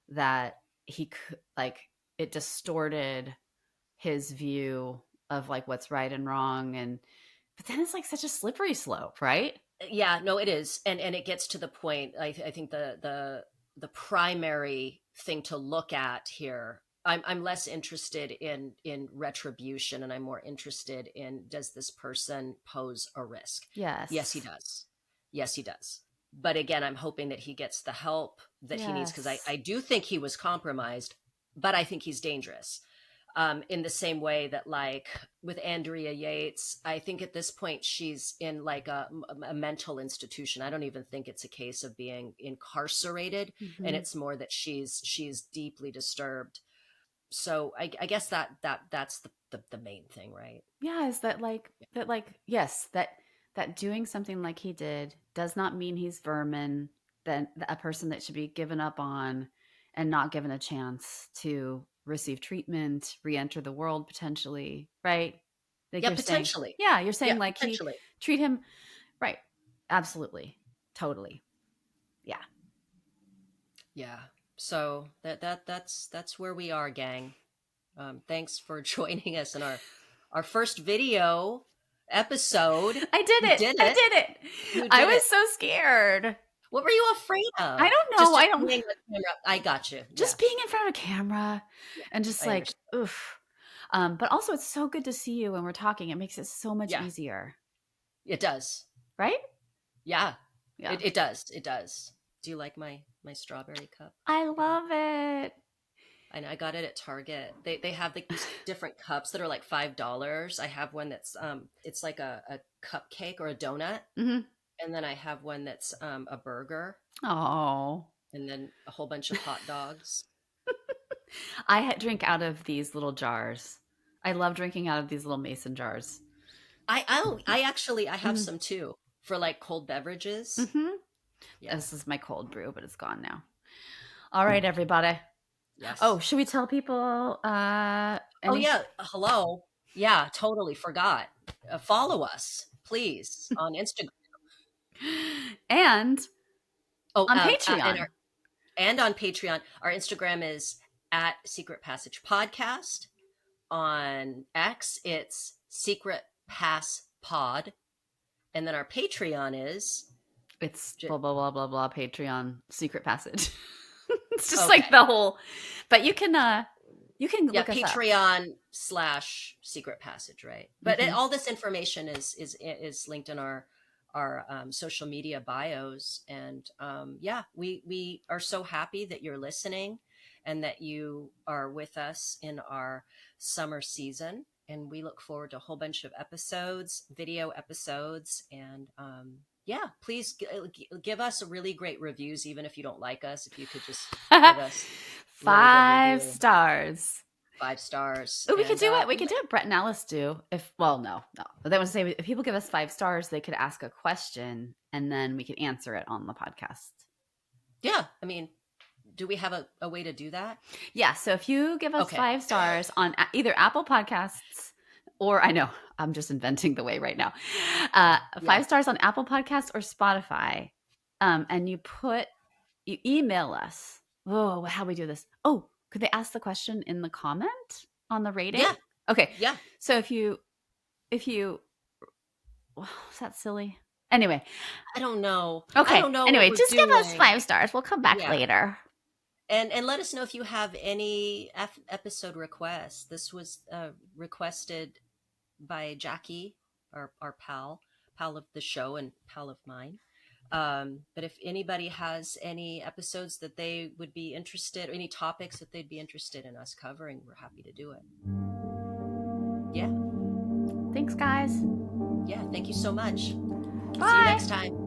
S3: that he could, like, it distorted his view of like what's right and wrong. And but then it's like such a slippery slope, right?
S2: yeah, no, it is, and it gets to the point. I think the primary thing to look at here. I'm less interested in retribution, and I'm more interested in, does this person pose a risk? Yes, he
S3: Yes.
S2: does. Yes, he does. But again, I'm hoping that he gets the help that he needs, because
S3: Yes.
S2: I do think he was compromised, but I think he's dangerous. In the same way that, like with Andrea Yates, I think at this point she's in like a mental institution. I don't even think it's a case of being incarcerated, and
S3: Hmm.
S2: it's more that she's deeply disturbed. So I guess that's the main thing, right?
S3: Yeah, is that, yes, that doing something like he did does not mean he's vermin, then a person that should be given up on and not given a chance to receive treatment, re-enter the world potentially, right? Like
S2: Yeah,
S3: you're saying.
S2: potentially.
S3: Yeah, you're saying
S2: Yeah,
S3: like he
S2: potentially.
S3: treat him right. Absolutely. Totally. Yeah.
S2: Yeah. So that's where we are, gang. Thanks for joining us in our first video episode.
S3: I did
S2: You
S3: it.
S2: did
S3: I
S2: it.
S3: did it.
S2: You
S3: I
S2: did
S3: was
S2: it.
S3: so scared.
S2: What were you afraid
S3: I
S2: of?
S3: don't know.
S2: Just
S3: I don't
S2: being on camera. I got you. Yeah,
S3: just being in front of a camera
S2: yeah.
S3: and just
S2: I
S3: like,
S2: understand.
S3: oof. But also, it's so good to see you when we're talking. It makes it so much
S2: Yeah,
S3: easier,
S2: it does.
S3: right?
S2: Yeah,
S3: Yeah.
S2: it does. It does. Do you like my strawberry cup?
S3: I love it.
S2: I got it at Target. They have like these different cups that are like $5. I have one that's it's like a cupcake or a donut,
S3: Hmm.
S2: and then I have one that's a burger,
S3: Oh,
S2: and then a whole bunch of hot dogs.
S3: I drink out of these little jars. I love drinking out of these little mason jars.
S2: I have some too for like cold beverages.
S3: Mm-hmm.
S2: Yeah.
S3: This is my cold brew, but it's gone now. All right, everybody.
S2: Yes.
S3: Oh, should we tell people?
S2: Oh yeah. Hello. Yeah, totally forgot. Follow us, please, on Instagram
S3: and on
S2: and
S3: Patreon.
S2: and on Patreon. Our Instagram is at Secret Passage Podcast. On X, it's Secret Pass Pod, and then our Patreon is
S3: blah blah blah blah blah Patreon Secret Passage. It's just like the whole, but you can look us
S2: Patreon / Secret Passage, right? But all this information is linked in our social media bios, and we are so happy that you're listening and that you are with us in our summer season, and we look forward to a whole bunch of episodes, video episodes, and please give us really great reviews, even if you don't like us. If you could just give us
S3: 5 stars.
S2: 5 stars.
S3: Oh, we could do it. We could do what Brett and Alice do. No. They want to say if people give us 5 stars, they could ask a question and then we could answer it on the podcast.
S2: Yeah, I mean, do we have a way to do that?
S3: Yeah. So if you give us 5 stars on either Apple Podcasts, or I know I'm just inventing the way right now, 5 stars on Apple Podcasts or Spotify, and you email us. Oh, how do we do this? Oh, could they ask the question in the comment on the rating?
S2: Yeah.
S3: Okay.
S2: Yeah.
S3: So if you, is that silly? Anyway,
S2: I don't know.
S3: Okay.
S2: I don't know.
S3: Anyway, just give us 5 stars. We'll come back later.
S2: And let us know if you have any episode requests. This was requested by Jackie, our pal of the show and pal of mine. But if anybody has any episodes that they would be interested, or any topics that they'd be interested in us covering, we're happy to do it. Yeah.
S3: Thanks, guys.
S2: Yeah. Thank you so much.
S3: Bye.
S2: See you next time.